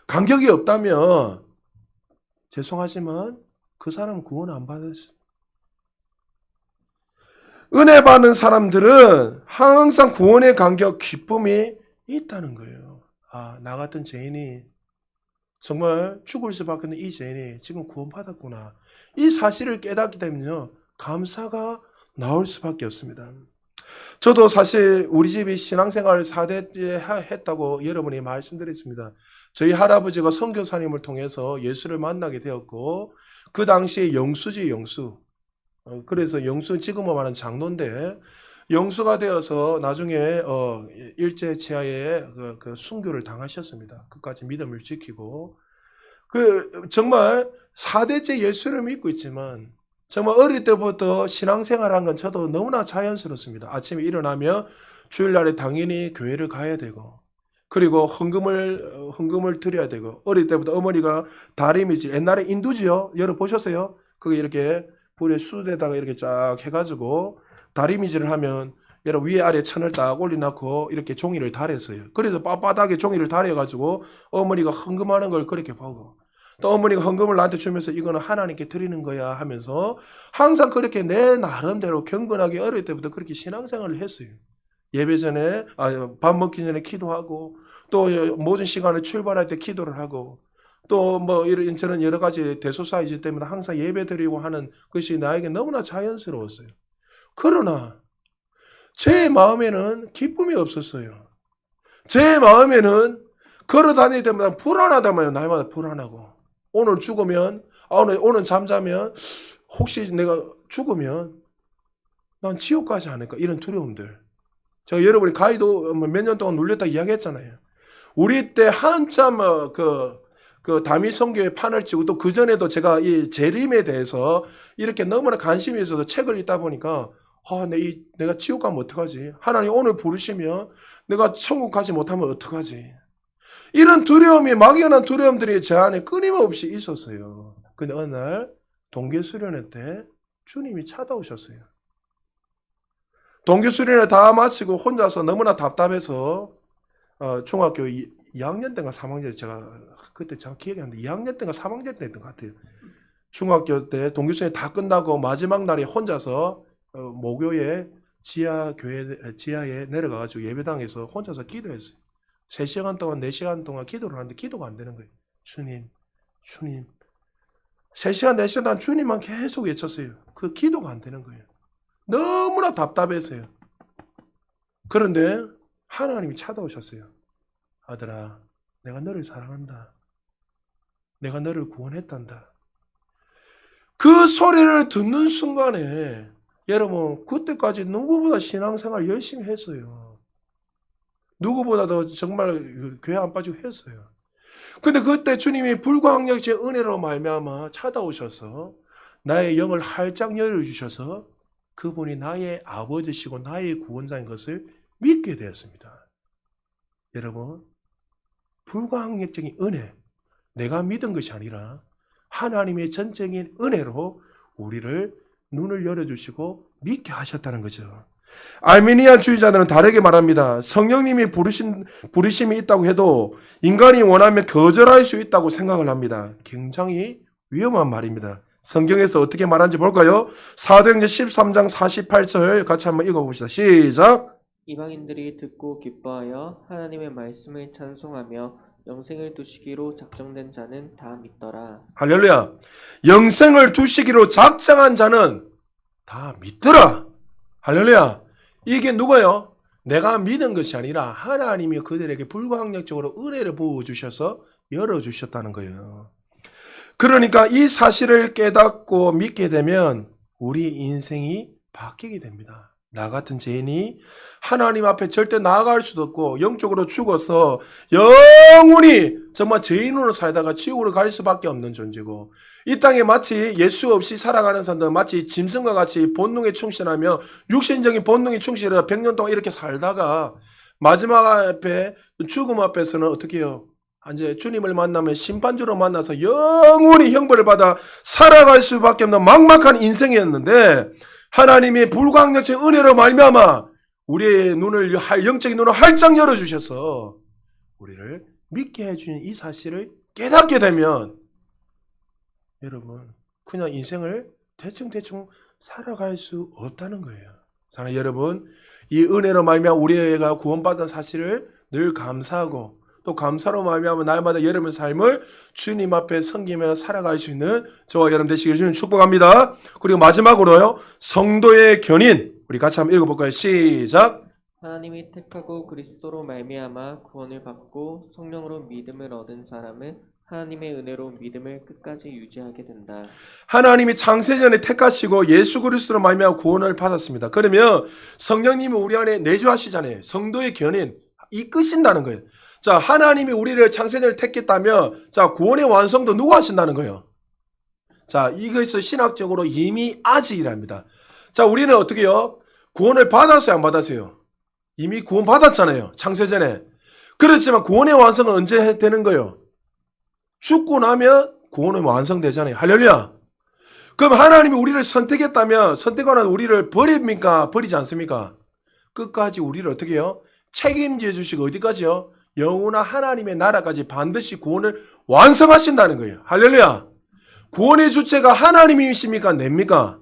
감격이 없다면 죄송하지만 그 사람은 구원 안 받았어요. 은혜 받는 사람들은 항상 구원의 감격, 기쁨이 있다는 거예요. 아, 나 같은 죄인이 정말 죽을 수밖에 없는 이 죄인이 지금 구원받았구나. 이 사실을 깨닫게 되면요, 감사가 나올 수밖에 없습니다. 저도 사실 우리 집이 신앙생활 4대째 했다고 여러분이 말씀드렸습니다. 저희 할아버지가 선교사님을 통해서 예수를 만나게 되었고 그 당시에 영수지 영수. 그래서 영수는 지금은 말하는 장로인데 영수가 되어서 나중에 일제 치하에 그 순교를 당하셨습니다. 끝까지 믿음을 지키고 정말 4대째 예수를 믿고 있지만 정말 어릴 때부터 신앙생활한 건 저도 너무나 자연스럽습니다. 아침에 일어나면 주일날에 당연히 교회를 가야 되고 그리고 헌금을 드려야 되고 어릴 때부터 어머니가 다리미질 옛날에 인두지요. 여러분 보셨어요? 그게 이렇게 불에 숯에다가 이렇게 쫙 해가지고 다리미질을 하면 여러분 위에 아래 천을 딱 올려놓고 이렇게 종이를 달았어요. 그래서 빳빳하게 종이를 달아가지고 어머니가 헌금하는 걸 그렇게 보고 또 어머니가 헌금을 나한테 주면서 이거는 하나님께 드리는 거야 하면서 항상 그렇게 내 나름대로 경건하게 어릴 때부터 그렇게 신앙생활을 했어요. 예배 전에 밥 먹기 전에 기도하고 또 모든 시간을 출발할 때 기도를 하고 또 뭐 이런 저는 여러 가지 대소사이지 때문에 항상 예배 드리고 하는 것이 나에게 너무나 자연스러웠어요. 그러나 제 마음에는 기쁨이 없었어요. 제 마음에는 걸어 다닐 때마다 불안하다마요. 날마다 불안하고 오늘 죽으면 오늘 잠자면 혹시 내가 죽으면 난 지옥 가지 않을까 이런 두려움들. 제가 여러분이 가이도 몇 년 동안 눌렸다 이야기했잖아요. 우리 때 한참 그 다미 선교의 판을 치고 또 그전에도 제가 이 재림에 대해서 이렇게 너무나 관심이 있어서 책을 읽다 보니까 내가 지옥 가면 어떡하지? 하나님 오늘 부르시면 내가 천국 가지 못하면 어떡하지? 이런 두려움이 막연한 두려움들이 제 안에 끊임없이 있었어요. 근데 어느 날 동계수련회 때 주님이 찾아오셨어요. 동계수련회 다 마치고 혼자서 너무나 답답해서 중학교 2학년 때인가 3학년 제가 그때 잘 기억이 안 나는데 2학년 때인가 3학년 때였던 것 같아요. 중학교 때 동계수련회 다 끝나고 마지막 날에 혼자서 모교에 지하에 내려가가지고 예배당에서 혼자서 기도했어요. 3시간 동안 4시간 동안 기도를 하는데 기도가 안 되는 거예요. 주님, 주님. 3시간, 4시간 주님만 계속 외쳤어요. 그 기도가 안 되는 거예요. 너무나 답답했어요. 그런데 하나님이 찾아오셨어요. 아들아, 내가 너를 사랑한다. 내가 너를 구원했단다. 그 소리를 듣는 순간에 여러분 그때까지 누구보다 신앙생활 열심히 했어요. 누구보다도 정말 교회 안 빠지고 했어요. 근데 그때 주님이 불가항력의 은혜로 말미암아 찾아오셔서 나의 영을 활짝 열어주셔서 그분이 나의 아버지시고 나의 구원자인 것을 믿게 되었습니다. 여러분 불가항력적인 은혜, 내가 믿은 것이 아니라 하나님의 전적인 은혜로 우리를 눈을 열어주시고 믿게 하셨다는 거죠. 알미니안 주의자들은 다르게 말합니다. 성령님이 부르심이 있다고 해도 인간이 원하면 거절할 수 있다고 생각을 합니다. 굉장히 위험한 말입니다. 성경에서 어떻게 말하는지 볼까요? 사도행전 13장 48절 같이 한번 읽어봅시다. 시작! 이방인들이 듣고 기뻐하여 하나님의 말씀을 찬송하며 영생을 두시기로 작정된 자는 다 믿더라. 할렐루야! 영생을 두시기로 작정한 자는 다 믿더라. 할렐루야! 이게 누가요? 내가 믿은 것이 아니라 하나님이 그들에게 불가항력적으로 은혜를 부어주셔서 열어주셨다는 거예요. 그러니까 이 사실을 깨닫고 믿게 되면 우리 인생이 바뀌게 됩니다. 나 같은 죄인이 하나님 앞에 절대 나아갈 수도 없고 영적으로 죽어서 영원히 정말 죄인으로 살다가 지옥으로 갈 수밖에 없는 존재고, 이 땅에 마치 예수 없이 살아가는 사람들은 마치 짐승과 같이 본능에 충실하며 육신적인 본능에 충실해서 100년 동안 이렇게 살다가 마지막 앞에 죽음 앞에서는 어떻게 해요? 이제 주님을 만나면 심판주로 만나서 영원히 형벌을 받아 살아갈 수밖에 없는 막막한 인생이었는데, 하나님의 불가항력의 은혜로 말미암아 우리의 눈을, 영적인 눈을 활짝 열어주셔서 우리를 믿게 해주는 이 사실을 깨닫게 되면 여러분 그냥 인생을 대충 살아갈 수 없다는 거예요. 사랑하는 여러분, 이 은혜로 말미암아 우리가 구원받은 사실을 늘 감사하고 또 감사로 말미암아 날마다 여러분의 삶을 주님 앞에 섬기며 살아갈 수 있는 저와 여러분 되시길 주님 축복합니다. 그리고 마지막으로요, 성도의 견인 우리 같이 한번 읽어볼까요? 시작. 하나님이 택하고 그리스도로 말미암아 구원을 받고 성령으로 믿음을 얻은 사람은 하나님의 은혜로 믿음을 끝까지 유지하게 된다. 하나님이 창세전에 택하시고 예수 그리스도로 말미암아 구원을 받았습니다. 그러면 성령님이 우리 안에 내주하시잖아요. 성도의 견인 이끄신다는 거예요. 자, 하나님이 우리를 창세전에 택했다면 자, 구원의 완성도 누가 하신다는 거예요? 자, 이것을 신학적으로 이미 아직이랍니다. 자, 우리는 어떻게 해요? 구원을 받았어요, 안 받았어요? 이미 구원 받았잖아요, 창세전에. 그렇지만 구원의 완성은 언제 되는 거예요? 죽고 나면 구원은 완성되잖아요. 할렐루야. 그럼 하나님이 우리를 선택했다면 선택하는 우리를 버립니까? 버리지 않습니까? 끝까지 우리를 어떻게 해요? 책임져 주시고 어디까지요? 영원한 하나님의 나라까지 반드시 구원을 완성하신다는 거예요. 할렐루야. 구원의 주체가 하나님이십니까? 냅니까?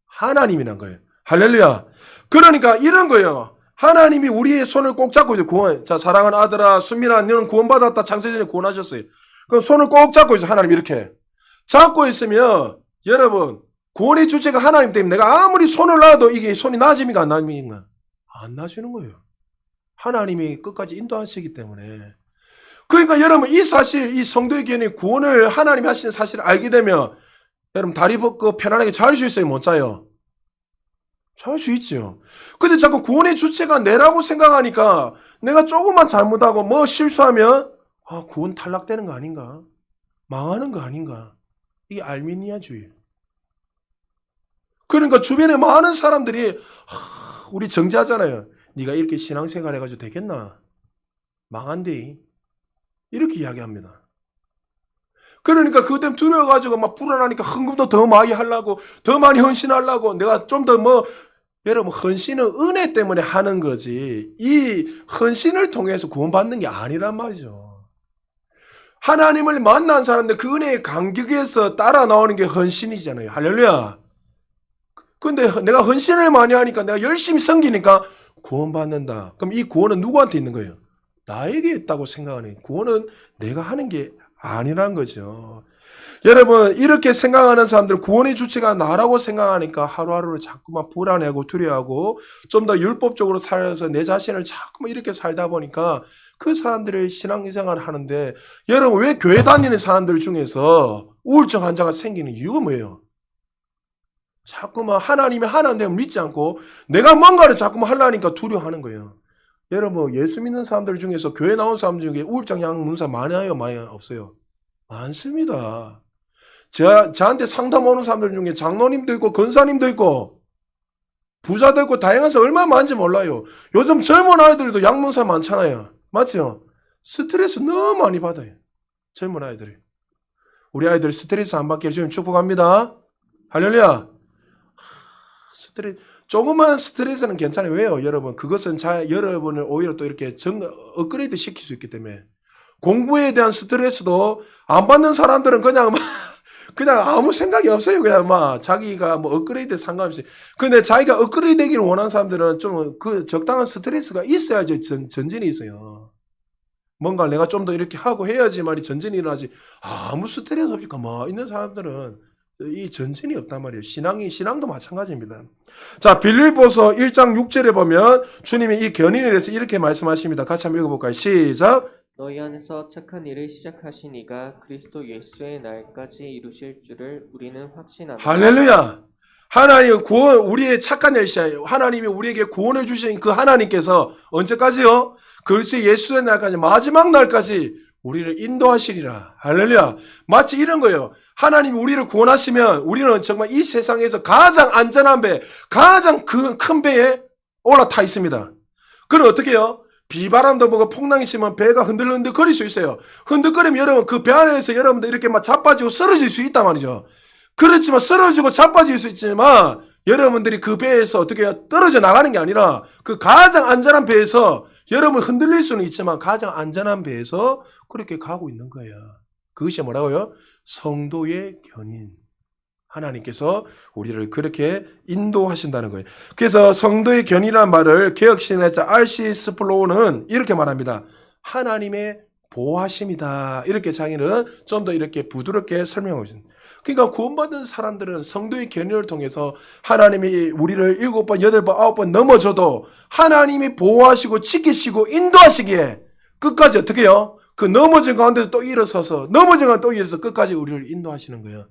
하나님이란 거예요. 할렐루야. 그러니까 이런 거예요. 하나님이 우리의 손을 꼭 잡고 있어요. 구원. 자, 사랑하는 아들아, 수민아, 너는 구원받았다. 창세전에 구원하셨어요. 그럼 손을 꼭 잡고 있어요. 하나님 이렇게. 잡고 있으면 여러분 구원의 주체가 하나님 때문에 내가 아무리 손을 놔도 이게 손이 나집니까? 안 나집니까? 안 나지는 거예요. 하나님이 끝까지 인도하시기 때문에. 그러니까 여러분 이 사실, 이 성도의 견인 구원을 하나님이 하시는 사실을 알게 되면 여러분 다리 벗고 편안하게 잘 수 있어요? 못 자요? 잘 수 있죠. 근데 자꾸 구원의 주체가 내라고 생각하니까 내가 조금만 잘못하고 뭐 실수하면 구원 탈락되는 거 아닌가? 망하는 거 아닌가? 이게 알미니아주의. 그러니까 주변에 많은 사람들이 우리 정죄하잖아요. 네가 이렇게 신앙생활 해가지고 되겠나? 망한대. 이렇게 이야기합니다. 그러니까 그것 때문에 두려워가지고 막 불안하니까 헌금도 더 많이 하려고, 더 많이 헌신하려고, 내가 좀 더 여러분 헌신은 은혜 때문에 하는 거지 이 헌신을 통해서 구원받는 게 아니란 말이죠. 하나님을 만난 사람들 그 은혜의 간격에서 따라 나오는 게 헌신이잖아요. 할렐루야. 근데 내가 헌신을 많이 하니까 내가 열심히 섬기니까 구원받는다. 그럼 이 구원은 누구한테 있는 거예요? 나에게 있다고 생각하는 거예요. 구원은 내가 하는 게 아니란 거죠. 여러분, 이렇게 생각하는 사람들, 구원의 주체가 나라고 생각하니까 하루하루를 자꾸만 불안해하고 두려워하고 좀 더 율법적으로 살아서 내 자신을 자꾸만 이렇게 살다 보니까 그 사람들의 신앙생활을 하는데, 여러분, 왜 교회 다니는 사람들 중에서 우울증 환자가 생기는 이유가 뭐예요? 자꾸만 하나님이 하나님을 믿지 않고 내가 뭔가를 자꾸만 하려니까 두려워하는 거예요. 여러분, 예수 믿는 사람들 중에서 교회 나온 사람 중에 우울증 약 먹는 사람 많아요? 많이 없어요? 많습니다. 저한테 상담 오는 사람들 중에 장로님도 있고 권사님도 있고 부자도 있고 다양한 사람 얼마나 많은지 몰라요. 요즘 젊은 아이들도 약 먹는 사람 많잖아요. 맞죠? 스트레스 너무 많이 받아요. 젊은 아이들이. 우리 아이들 스트레스 안 받게 주님 축복합니다. 할렐루야. 조그만 스트레스는 괜찮아요. 왜요? 여러분, 그것은 여러분을 오히려 또 이렇게 업그레이드 시킬 수 있기 때문에. 공부에 대한 스트레스도 안 받는 사람들은 그냥 아무 생각이 없어요. 그냥 자기가 업그레이드 상관없이. 근데 자기가 업그레이드 되기를 원하는 사람들은 좀 그 적당한 스트레스가 있어야지 전진이 있어요. 뭔가 내가 좀 더 이렇게 하고 해야지만이 전진이 일어나지. 아무 스트레스 없이 가만히 있는 사람들은 이 전진이 없단 말이에요. 신앙도 마찬가지입니다. 자, 빌립보서 1장 6절에 보면 주님이 이 견인에 대해서 이렇게 말씀하십니다. 같이 한번 읽어볼까요? 시작. 너희 안에서 착한 일을 시작하신 이가 그리스도 예수의 날까지 이루실 줄을 우리는 확신합니다. 할렐루야. 하나님 우리의 착한 일 시작. 하나님이 우리에게 구원을 주신 그 하나님께서 언제까지요? 그리스도 예수의 날까지, 마지막 날까지 우리를 인도하시리라. 할렐루야. 마치 이런 거예요. 하나님이 우리를 구원하시면 우리는 정말 이 세상에서 가장 안전한 배, 가장 큰 배에 올라타 있습니다. 그럼 어떻게 해요? 비바람도 보고 풍랑이 심으면 배가 흔들흔들 거릴 수 있어요. 흔들거리면 여러분 그 배 안에서 여러분들 이렇게 자빠지고 쓰러질 수 있단 말이죠. 그렇지만 쓰러지고 자빠질 수 있지만 여러분들이 그 배에서 어떻게 해요? 떨어져 나가는 게 아니라 그 가장 안전한 배에서 여러분 흔들릴 수는 있지만 가장 안전한 배에서 그렇게 가고 있는 거예요. 그것이 뭐라고요? 성도의 견인. 하나님께서 우리를 그렇게 인도하신다는 거예요. 그래서 성도의 견인이라는 말을 개혁신학자 R.C. 스플로우는 이렇게 말합니다. 하나님의 보호하심이다. 이렇게 장인은 좀 더 이렇게 부드럽게 설명하고 있습니다. 그러니까 구원받은 사람들은 성도의 견인을 통해서 하나님이 우리를 7번, 8번, 9번 넘어져도 하나님이 보호하시고 지키시고 인도하시기에 끝까지 어떻게 해요? 그 넘어진 가운데 또 일어서서 넘어진 가운데 또 일어서서 끝까지 우리를 인도하시는 거예요.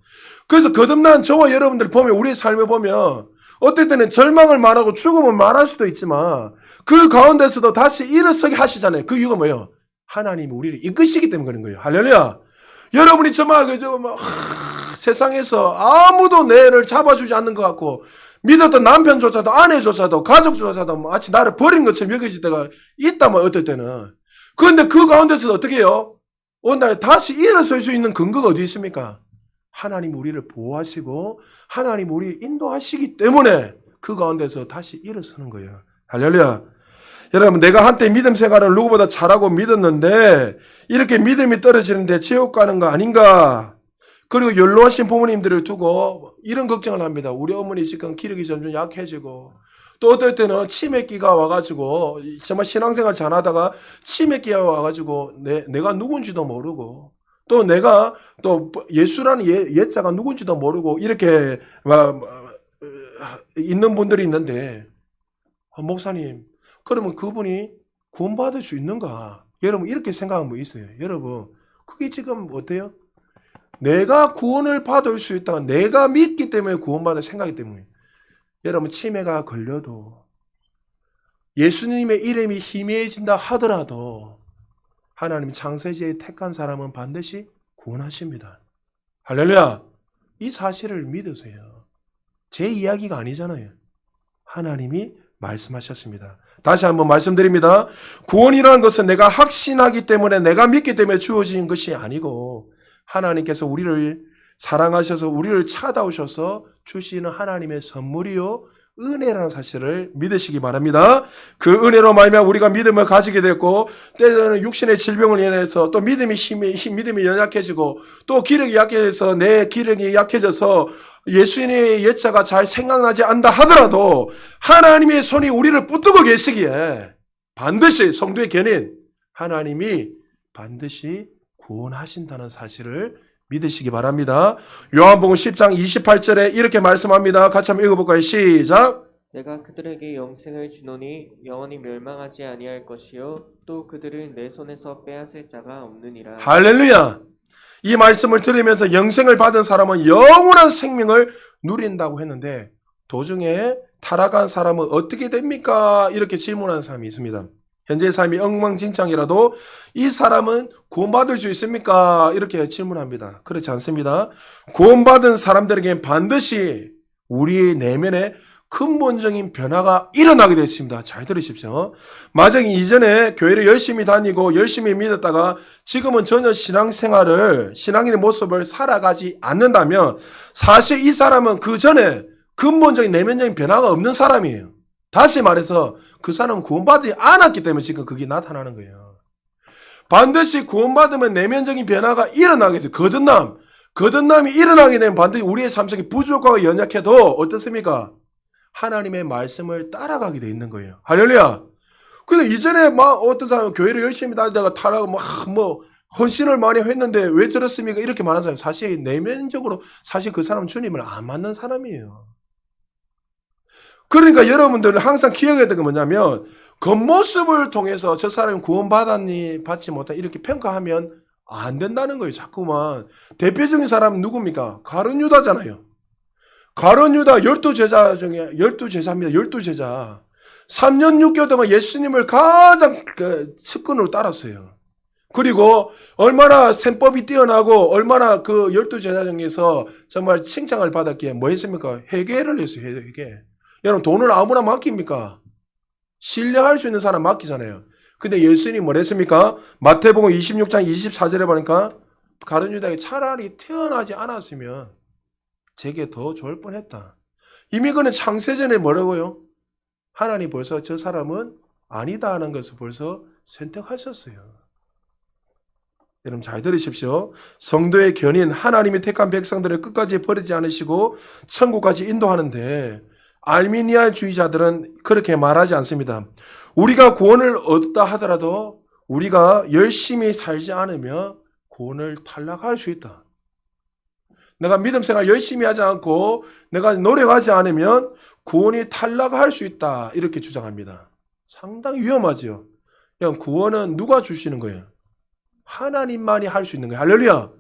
그래서 거듭난 저와 여러분들 보면 우리의 삶을 보면 어떨 때는 절망을 말하고 죽음을 말할 수도 있지만 그 가운데서도 다시 일어서게 하시잖아요. 그 이유가 뭐예요? 하나님이 우리를 이끄시기 때문에 그런 거예요. 할렐루야. 여러분이 정말 세상에서 아무도 내를 잡아주지 않는 것 같고 믿었던 남편조차도 아내조차도 가족조차도 마치 나를 버린 것처럼 여겨질 때가 있다면 어떨 때는. 그런데 그 가운데서 어떻게 해요? 어느 날 다시 일어설 수 있는 근거가 어디 있습니까? 하나님 우리를 보호하시고 하나님 우리를 인도하시기 때문에 그 가운데서 다시 일어서는 거예요. 할렐루야. 여러분, 내가 한때 믿음 생활을 누구보다 잘하고 믿었는데 이렇게 믿음이 떨어지는데 지옥 가는 거 아닌가? 그리고 연로하신 부모님들을 두고 이런 걱정을 합니다. 우리 어머니 지금 기력이 점점 약해지고 또 어떨 때는 치매기가 와가지고 정말 신앙생활 잘하다가 치매기가 와가지고 내가 누군지도 모르고 또 내가 또 예수라는 예자가 누군지도 모르고 이렇게 있는 분들이 있는데 목사님 그러면 그분이 구원받을 수 있는가? 여러분 이렇게 생각하는 분 있어요. 여러분 그게 지금 어때요? 내가 구원을 받을 수 있다가 내가 믿기 때문에 구원받을 생각이기 때문에 여러분 치매가 걸려도 예수님의 이름이 희미해진다 하더라도 하나님 창세기에 택한 사람은 반드시 구원하십니다. 할렐루야. 이 사실을 믿으세요. 제 이야기가 아니잖아요. 하나님이 말씀하셨습니다. 다시 한번 말씀드립니다. 구원이라는 것은 내가 확신하기 때문에 내가 믿기 때문에 주어진 것이 아니고 하나님께서 우리를 사랑하셔서 우리를 찾아오셔서 주시는 하나님의 선물이요 은혜라는 사실을 믿으시기 바랍니다. 그 은혜로 말미암아 우리가 믿음을 가지게 됐고 때로는 육신의 질병을 인해서 또 믿음이 연약해지고 또 기력이 약해져서 내 기력이 약해져서 예수님의 예자가 잘 생각나지 않다 하더라도 하나님의 손이 우리를 붙들고 계시기에 반드시 성도의 견인 하나님이 반드시 구원하신다는 사실을 믿으시기 바랍니다. 요한복음 10장 28절에 이렇게 말씀합니다. 같이 한번 읽어볼까요? 시작. 내가 그들에게 영생을 주노니 영원히 멸망하지 아니할 것이요 또 그들을 내 손에서 빼앗을 자가 없느니라. 할렐루야. 이 말씀을 들으면서 영생을 받은 사람은 영원한 생명을 누린다고 했는데 도중에 타락한 사람은 어떻게 됩니까? 이렇게 질문하는 사람이 있습니다. 현재의 삶이 엉망진창이라도 이 사람은 구원받을 수 있습니까? 이렇게 질문합니다. 그렇지 않습니다. 구원받은 사람들에게 반드시 우리의 내면에 근본적인 변화가 일어나게 됐습니다. 잘 들으십시오. 만약 이전에 교회를 열심히 다니고 열심히 믿었다가 지금은 전혀 신앙인의 모습을 살아가지 않는다면 사실 이 사람은 그 전에 근본적인 내면적인 변화가 없는 사람이에요. 다시 말해서 그 사람은 구원받지 않았기 때문에 지금 그게 나타나는 거예요. 반드시 구원받으면 내면적인 변화가 일어나게 돼요. 거듭남이 일어나게 되면 반드시 우리의 삶 속에 부족하고 연약해도 어떻습니까? 하나님의 말씀을 따라가게 돼 있는 거예요. 할렐루야. 그래서 이전에 막 어떤 사람은 교회를 열심히 다니다가 타락하고 막 헌신을 많이 했는데 왜 저렇습니까? 이렇게 말하는 사람 사실 내면적으로 사실 그 사람은 주님을 안 맞는 사람이에요. 그러니까 여러분들 항상 기억해야 될 게 뭐냐면 겉모습을 통해서 저 사람이 구원받았니 받지 못했니 이렇게 평가하면 안 된다는 거예요. 자꾸만. 대표적인 사람은 누굽니까? 가룟 유다잖아요. 가룟 유다 12제자 중에 12제자입니다. 12제자. 3년 6개월 동안 예수님을 가장 측근으로 따랐어요. 그리고 얼마나 셈법이 뛰어나고 얼마나 그 12제자 중에서 정말 칭찬을 받았기에 뭐 했습니까? 회개를 했어요. 회개. 여러분 돈을 아무나 맡깁니까? 신뢰할 수 있는 사람 맡기잖아요. 근데 예수님이 뭘 했습니까? 마태복음 26장 24절에 보니까 가룟 유다에게 차라리 태어나지 않았으면 제게 더 좋을 뻔했다. 이미 그는 창세전에 뭐라고요? 하나님 벌써 저 사람은 아니다 하는 것을 벌써 선택하셨어요. 여러분 잘 들으십시오. 성도의 견인 하나님이 택한 백성들을 끝까지 버리지 않으시고 천국까지 인도하는데 알미니아주의자들은 그렇게 말하지 않습니다. 우리가 구원을 얻었다 하더라도 우리가 열심히 살지 않으면 구원을 탈락할 수 있다. 내가 믿음 생활 열심히 하지 않고 내가 노력하지 않으면 구원이 탈락할 수 있다. 이렇게 주장합니다. 상당히 위험하죠. 그냥 구원은 누가 주시는 거예요? 하나님만이 할 수 있는 거예요. 할렐루야.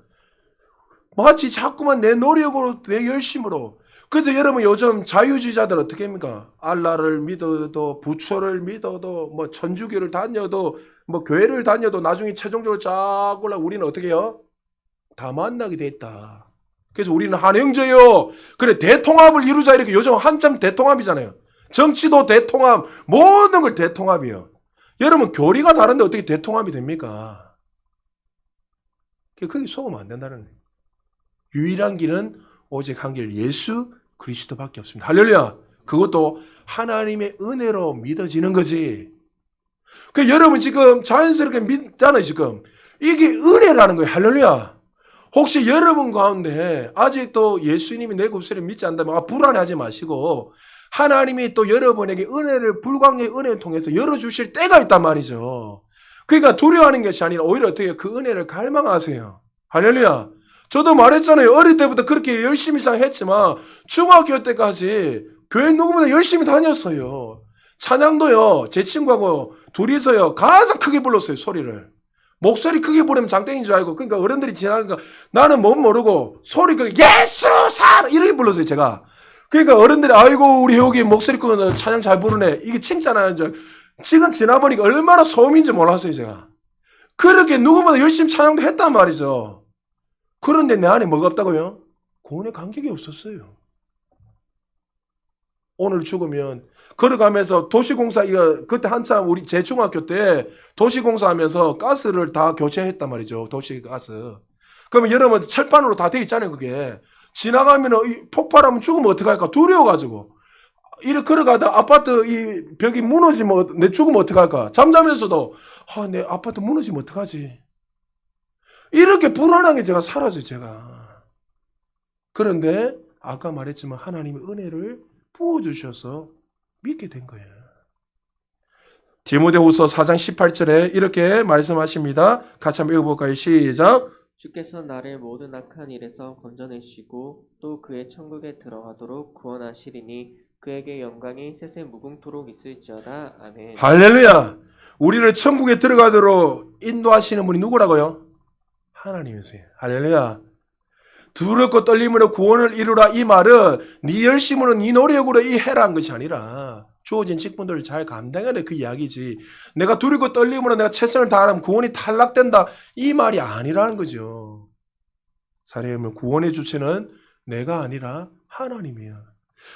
마치 자꾸만 내 노력으로 내 열심으로. 그래서 여러분 요즘 자유주의자들 어떻게 합니까? 알라를 믿어도 부처를 믿어도 뭐 천주교를 다녀도 뭐 교회를 다녀도 나중에 최종적으로 쫙 올라 우리는 어떻게 해요? 다 만나게 돼 있다. 그래서 우리는 한 형제요. 그래 대통합을 이루자 이렇게 요즘 한참 대통합이잖아요. 정치도 대통합, 모든 걸 대통합이에요. 여러분 교리가 다른데 어떻게 대통합이 됩니까? 그게 속으면 안 된다는 거예요. 유일한 길은 오직 한 길 예수 그리스도밖에 없습니다. 할렐루야. 그것도 하나님의 은혜로 믿어지는 거지. 그 여러분 지금 자연스럽게 믿잖아요. 지금 이게 은혜라는 거예요. 할렐루야. 혹시 여러분 가운데 아직도 예수님이 내 구세를 믿지 않는다면 불안해하지 마시고 하나님이 또 여러분에게 은혜를 불광의 은혜를 통해서 열어주실 때가 있단 말이죠. 그러니까 두려워하는 것이 아니라 오히려 어떻게 그 은혜를 갈망하세요. 할렐루야. 저도 말했잖아요. 어릴 때부터 그렇게 열심히 했지만 중학교 때까지 교회 누구보다 열심히 다녔어요. 찬양도요. 제 친구하고 둘이서요. 가장 크게 불렀어요. 소리를. 목소리 크게 부르면 장땡인 줄 알고 그러니까 어른들이 지나가니까 나는 못 모르고 소리 크게 예수 살 이렇게 불렀어요. 제가. 그러니까 어른들이 아이고 우리 혜옥이 목소리 크고 찬양 잘 부르네. 이게 칭찬하는 줄 지금 지나보니까 얼마나 소음인지 몰랐어요. 제가. 그렇게 누구보다 열심히 찬양도 했단 말이죠. 그런데 내 안에 뭐가 없다고요? 구원의 감격이 없었어요. 오늘 죽으면 걸어가면서 도시공사 그때 한참 우리 제 중학교 때 도시공사하면서 가스를 다 교체했단 말이죠. 도시가스. 그러면 여러분 철판으로 다 돼 있잖아요. 그게 지나가면 폭발하면 죽으면 어떡할까 두려워가지고 이렇게 걸어가다 아파트 이 벽이 무너지면 내 죽으면 어떡할까 잠자면서도 내 아파트 무너지면 어떡하지 이렇게 불안하게 제가 살았어요. 제가. 그런데 아까 말했지만 하나님의 은혜를 부어주셔서 믿게 된 거예요. 디모데후서 4장 18절에 이렇게 말씀하십니다. 같이 한번 읽어볼까요? 시작. 주께서 나를 모든 악한 일에서 건져내시고 또 그의 천국에 들어가도록 구원하시리니 그에게 영광이 세세 무궁토록 있을지어다. 아멘. 할렐루야. 우리를 천국에 들어가도록 인도하시는 분이 누구라고요? 하나님이세요. 할렐루야. 두렵고 떨림으로 구원을 이루라, 이 말은 네 열심으로 네 노력으로 이 해라는 것이 아니라 주어진 직분들을 잘 감당하는 그 이야기지, 내가 두렵고 떨림으로 내가 최선을 다하면 구원이 탈락된다, 이 말이 아니라는 거죠. 사례하면 구원의 주체는 내가 아니라 하나님이야.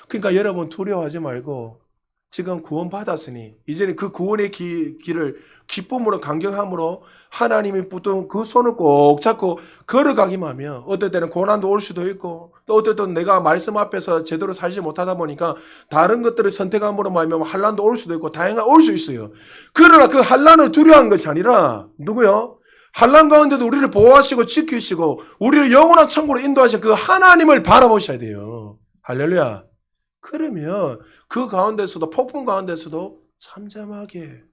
그러니까 여러분 두려워하지 말고 지금 구원 받았으니 이제는 그 구원의 길을 기쁨으로 감격함으로 하나님이 붙든 그 손을 꼭 잡고 걸어가기만 하면, 어떨 때는 고난도 올 수도 있고 또 어떨 때는 내가 말씀 앞에서 제대로 살지 못하다 보니까 다른 것들을 선택함으로 말하면 환난도 올 수도 있고 다양한 올 수 있어요. 그러나 그 환난을 두려워한 것이 아니라 누구요? 환난 가운데도 우리를 보호하시고 지키시고 우리를 영원한 천국으로 인도하신 그 하나님을 바라보셔야 돼요. 할렐루야. 그러면 그 가운데서도, 폭풍 가운데서도 잠잠하게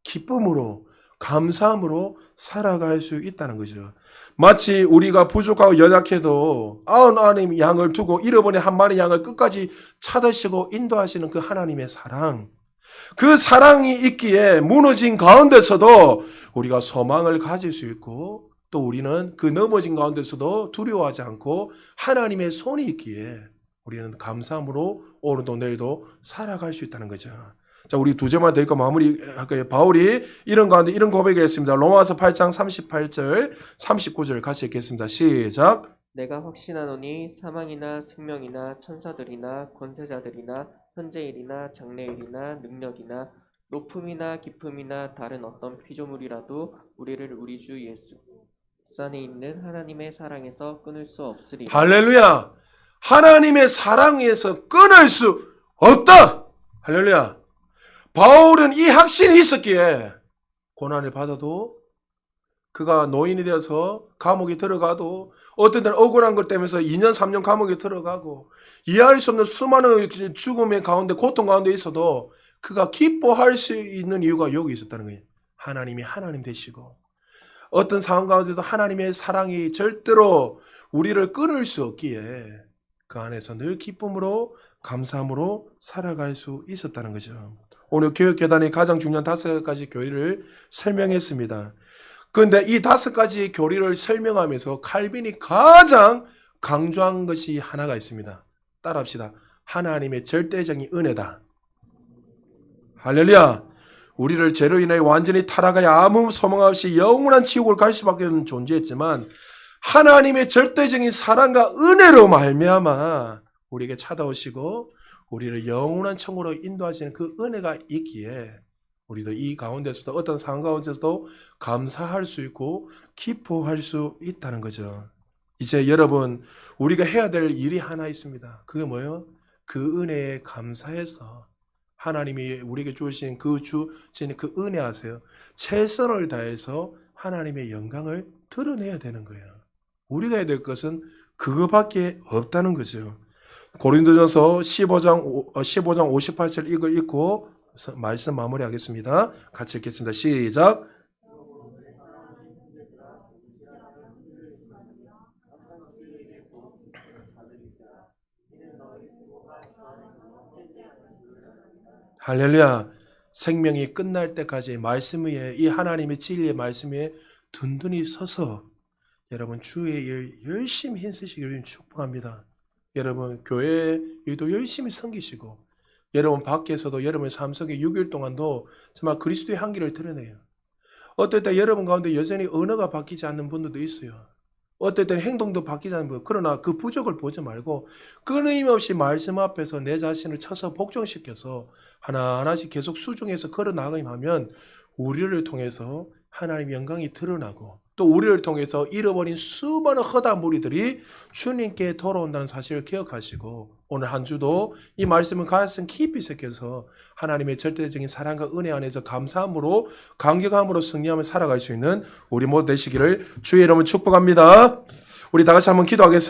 기쁨으로 감사함으로 살아갈 수 있다는 거죠. 마치 우리가 부족하고 연약해도 99 양을 두고 잃어버린 한 마리 양을 끝까지 찾으시고 인도하시는 그 하나님의 사랑, 그 사랑이 있기에 무너진 가운데서도 우리가 소망을 가질 수 있고, 또 우리는 그 넘어진 가운데서도 두려워하지 않고 하나님의 손이 있기에 우리는 감사함으로 오늘도 내일도 살아갈 수 있다는 거죠. 자, 우리 두 점만 더 읽고 마무리할까요? 바울이 이런 가운데 이런 고백을 했습니다. 로마서 8장 38절, 39절 같이 읽겠습니다. 시작. 내가 확신하노니 사망이나 생명이나 천사들이나 권세자들이나 현재일이나 장래일이나 능력이나 높음이나 깊음이나 다른 어떤 피조물이라도 우리를 우리 주 예수 안에 있는 하나님의 사랑에서 끊을 수 없으리라. 할렐루야. 하나님의 사랑에서 끊을 수 없다. 할렐루야. 바울은 이 확신이 있었기에 고난을 받아도, 그가 노인이 되어서 감옥에 들어가도, 어떤 때는 억울한 것 때문에 2년 3년 감옥에 들어가고 이해할 수 없는 수많은 죽음의 가운데, 고통 가운데 있어도 그가 기뻐할 수 있는 이유가 여기 있었다는 거예요. 하나님이 하나님 되시고 어떤 상황 가운데서 하나님의 사랑이 절대로 우리를 끊을 수 없기에 그 안에서 늘 기쁨으로 감사함으로 살아갈 수 있었다는 거죠. 오늘 교육교단이 가장 중요한 5가지 교리를 설명했습니다. 그런데 이 5가지 교리를 설명하면서 칼빈이 가장 강조한 것이 하나가 있습니다. 따라합시다. 하나님의 절대적인 은혜다. 할렐루야. 우리를 죄로 인하여 완전히 타락하여 아무 소망 없이 영원한 지옥을 갈 수밖에 없는 존재였지만 하나님의 절대적인 사랑과 은혜로 말미암아 우리에게 찾아오시고 우리를 영원한 천국으로 인도하시는 그 은혜가 있기에 우리도 이 가운데서도, 어떤 상황 가운데서도 감사할 수 있고 기뻐할 수 있다는 거죠. 이제 여러분, 우리가 해야 될 일이 하나 있습니다. 그게 뭐예요? 그 은혜에 감사해서 하나님이 우리에게 주신 그 은혜 아세요? 최선을 다해서 하나님의 영광을 드러내야 되는 거예요. 우리가 해야 될 것은 그거밖에 없다는 거죠. 고린도전서 15장 58절 이걸 읽고 말씀 마무리하겠습니다. 같이 읽겠습니다. 시작. 할렐루야. 생명이 끝날 때까지 말씀 위에, 이 하나님의 진리의 말씀 위에 든든히 서서 여러분 주의 일 열심히 힘쓰시기를 축복합니다. 여러분 교회 일도 열심히 섬기시고, 여러분 밖에서도 여러분의 삶 속에 6일 동안도 정말 그리스도의 향기를 드러내요. 어떨 때 여러분 가운데 여전히 언어가 바뀌지 않는 분들도 있어요. 어떨 때는 행동도 바뀌지 않는 분. 그러나 그 부족을 보지 말고 끊임없이 말씀 앞에서 내 자신을 쳐서 복종시켜서 하나하나씩 계속 수중에서 걸어 나가기만 하면 우리를 통해서 하나님의 영광이 드러나고, 또 우리를 통해서 잃어버린 수많은 허다한 무리들이 주님께 돌아온다는 사실을 기억하시고, 오늘 한 주도 이 말씀을 가슴 깊이 새겨서 하나님의 절대적인 사랑과 은혜 안에서 감사함으로, 감격함으로 승리하며 살아갈 수 있는 우리 모두 되시기를 주의 이름으로 축복합니다. 우리 다 같이 한번 기도하겠습니다.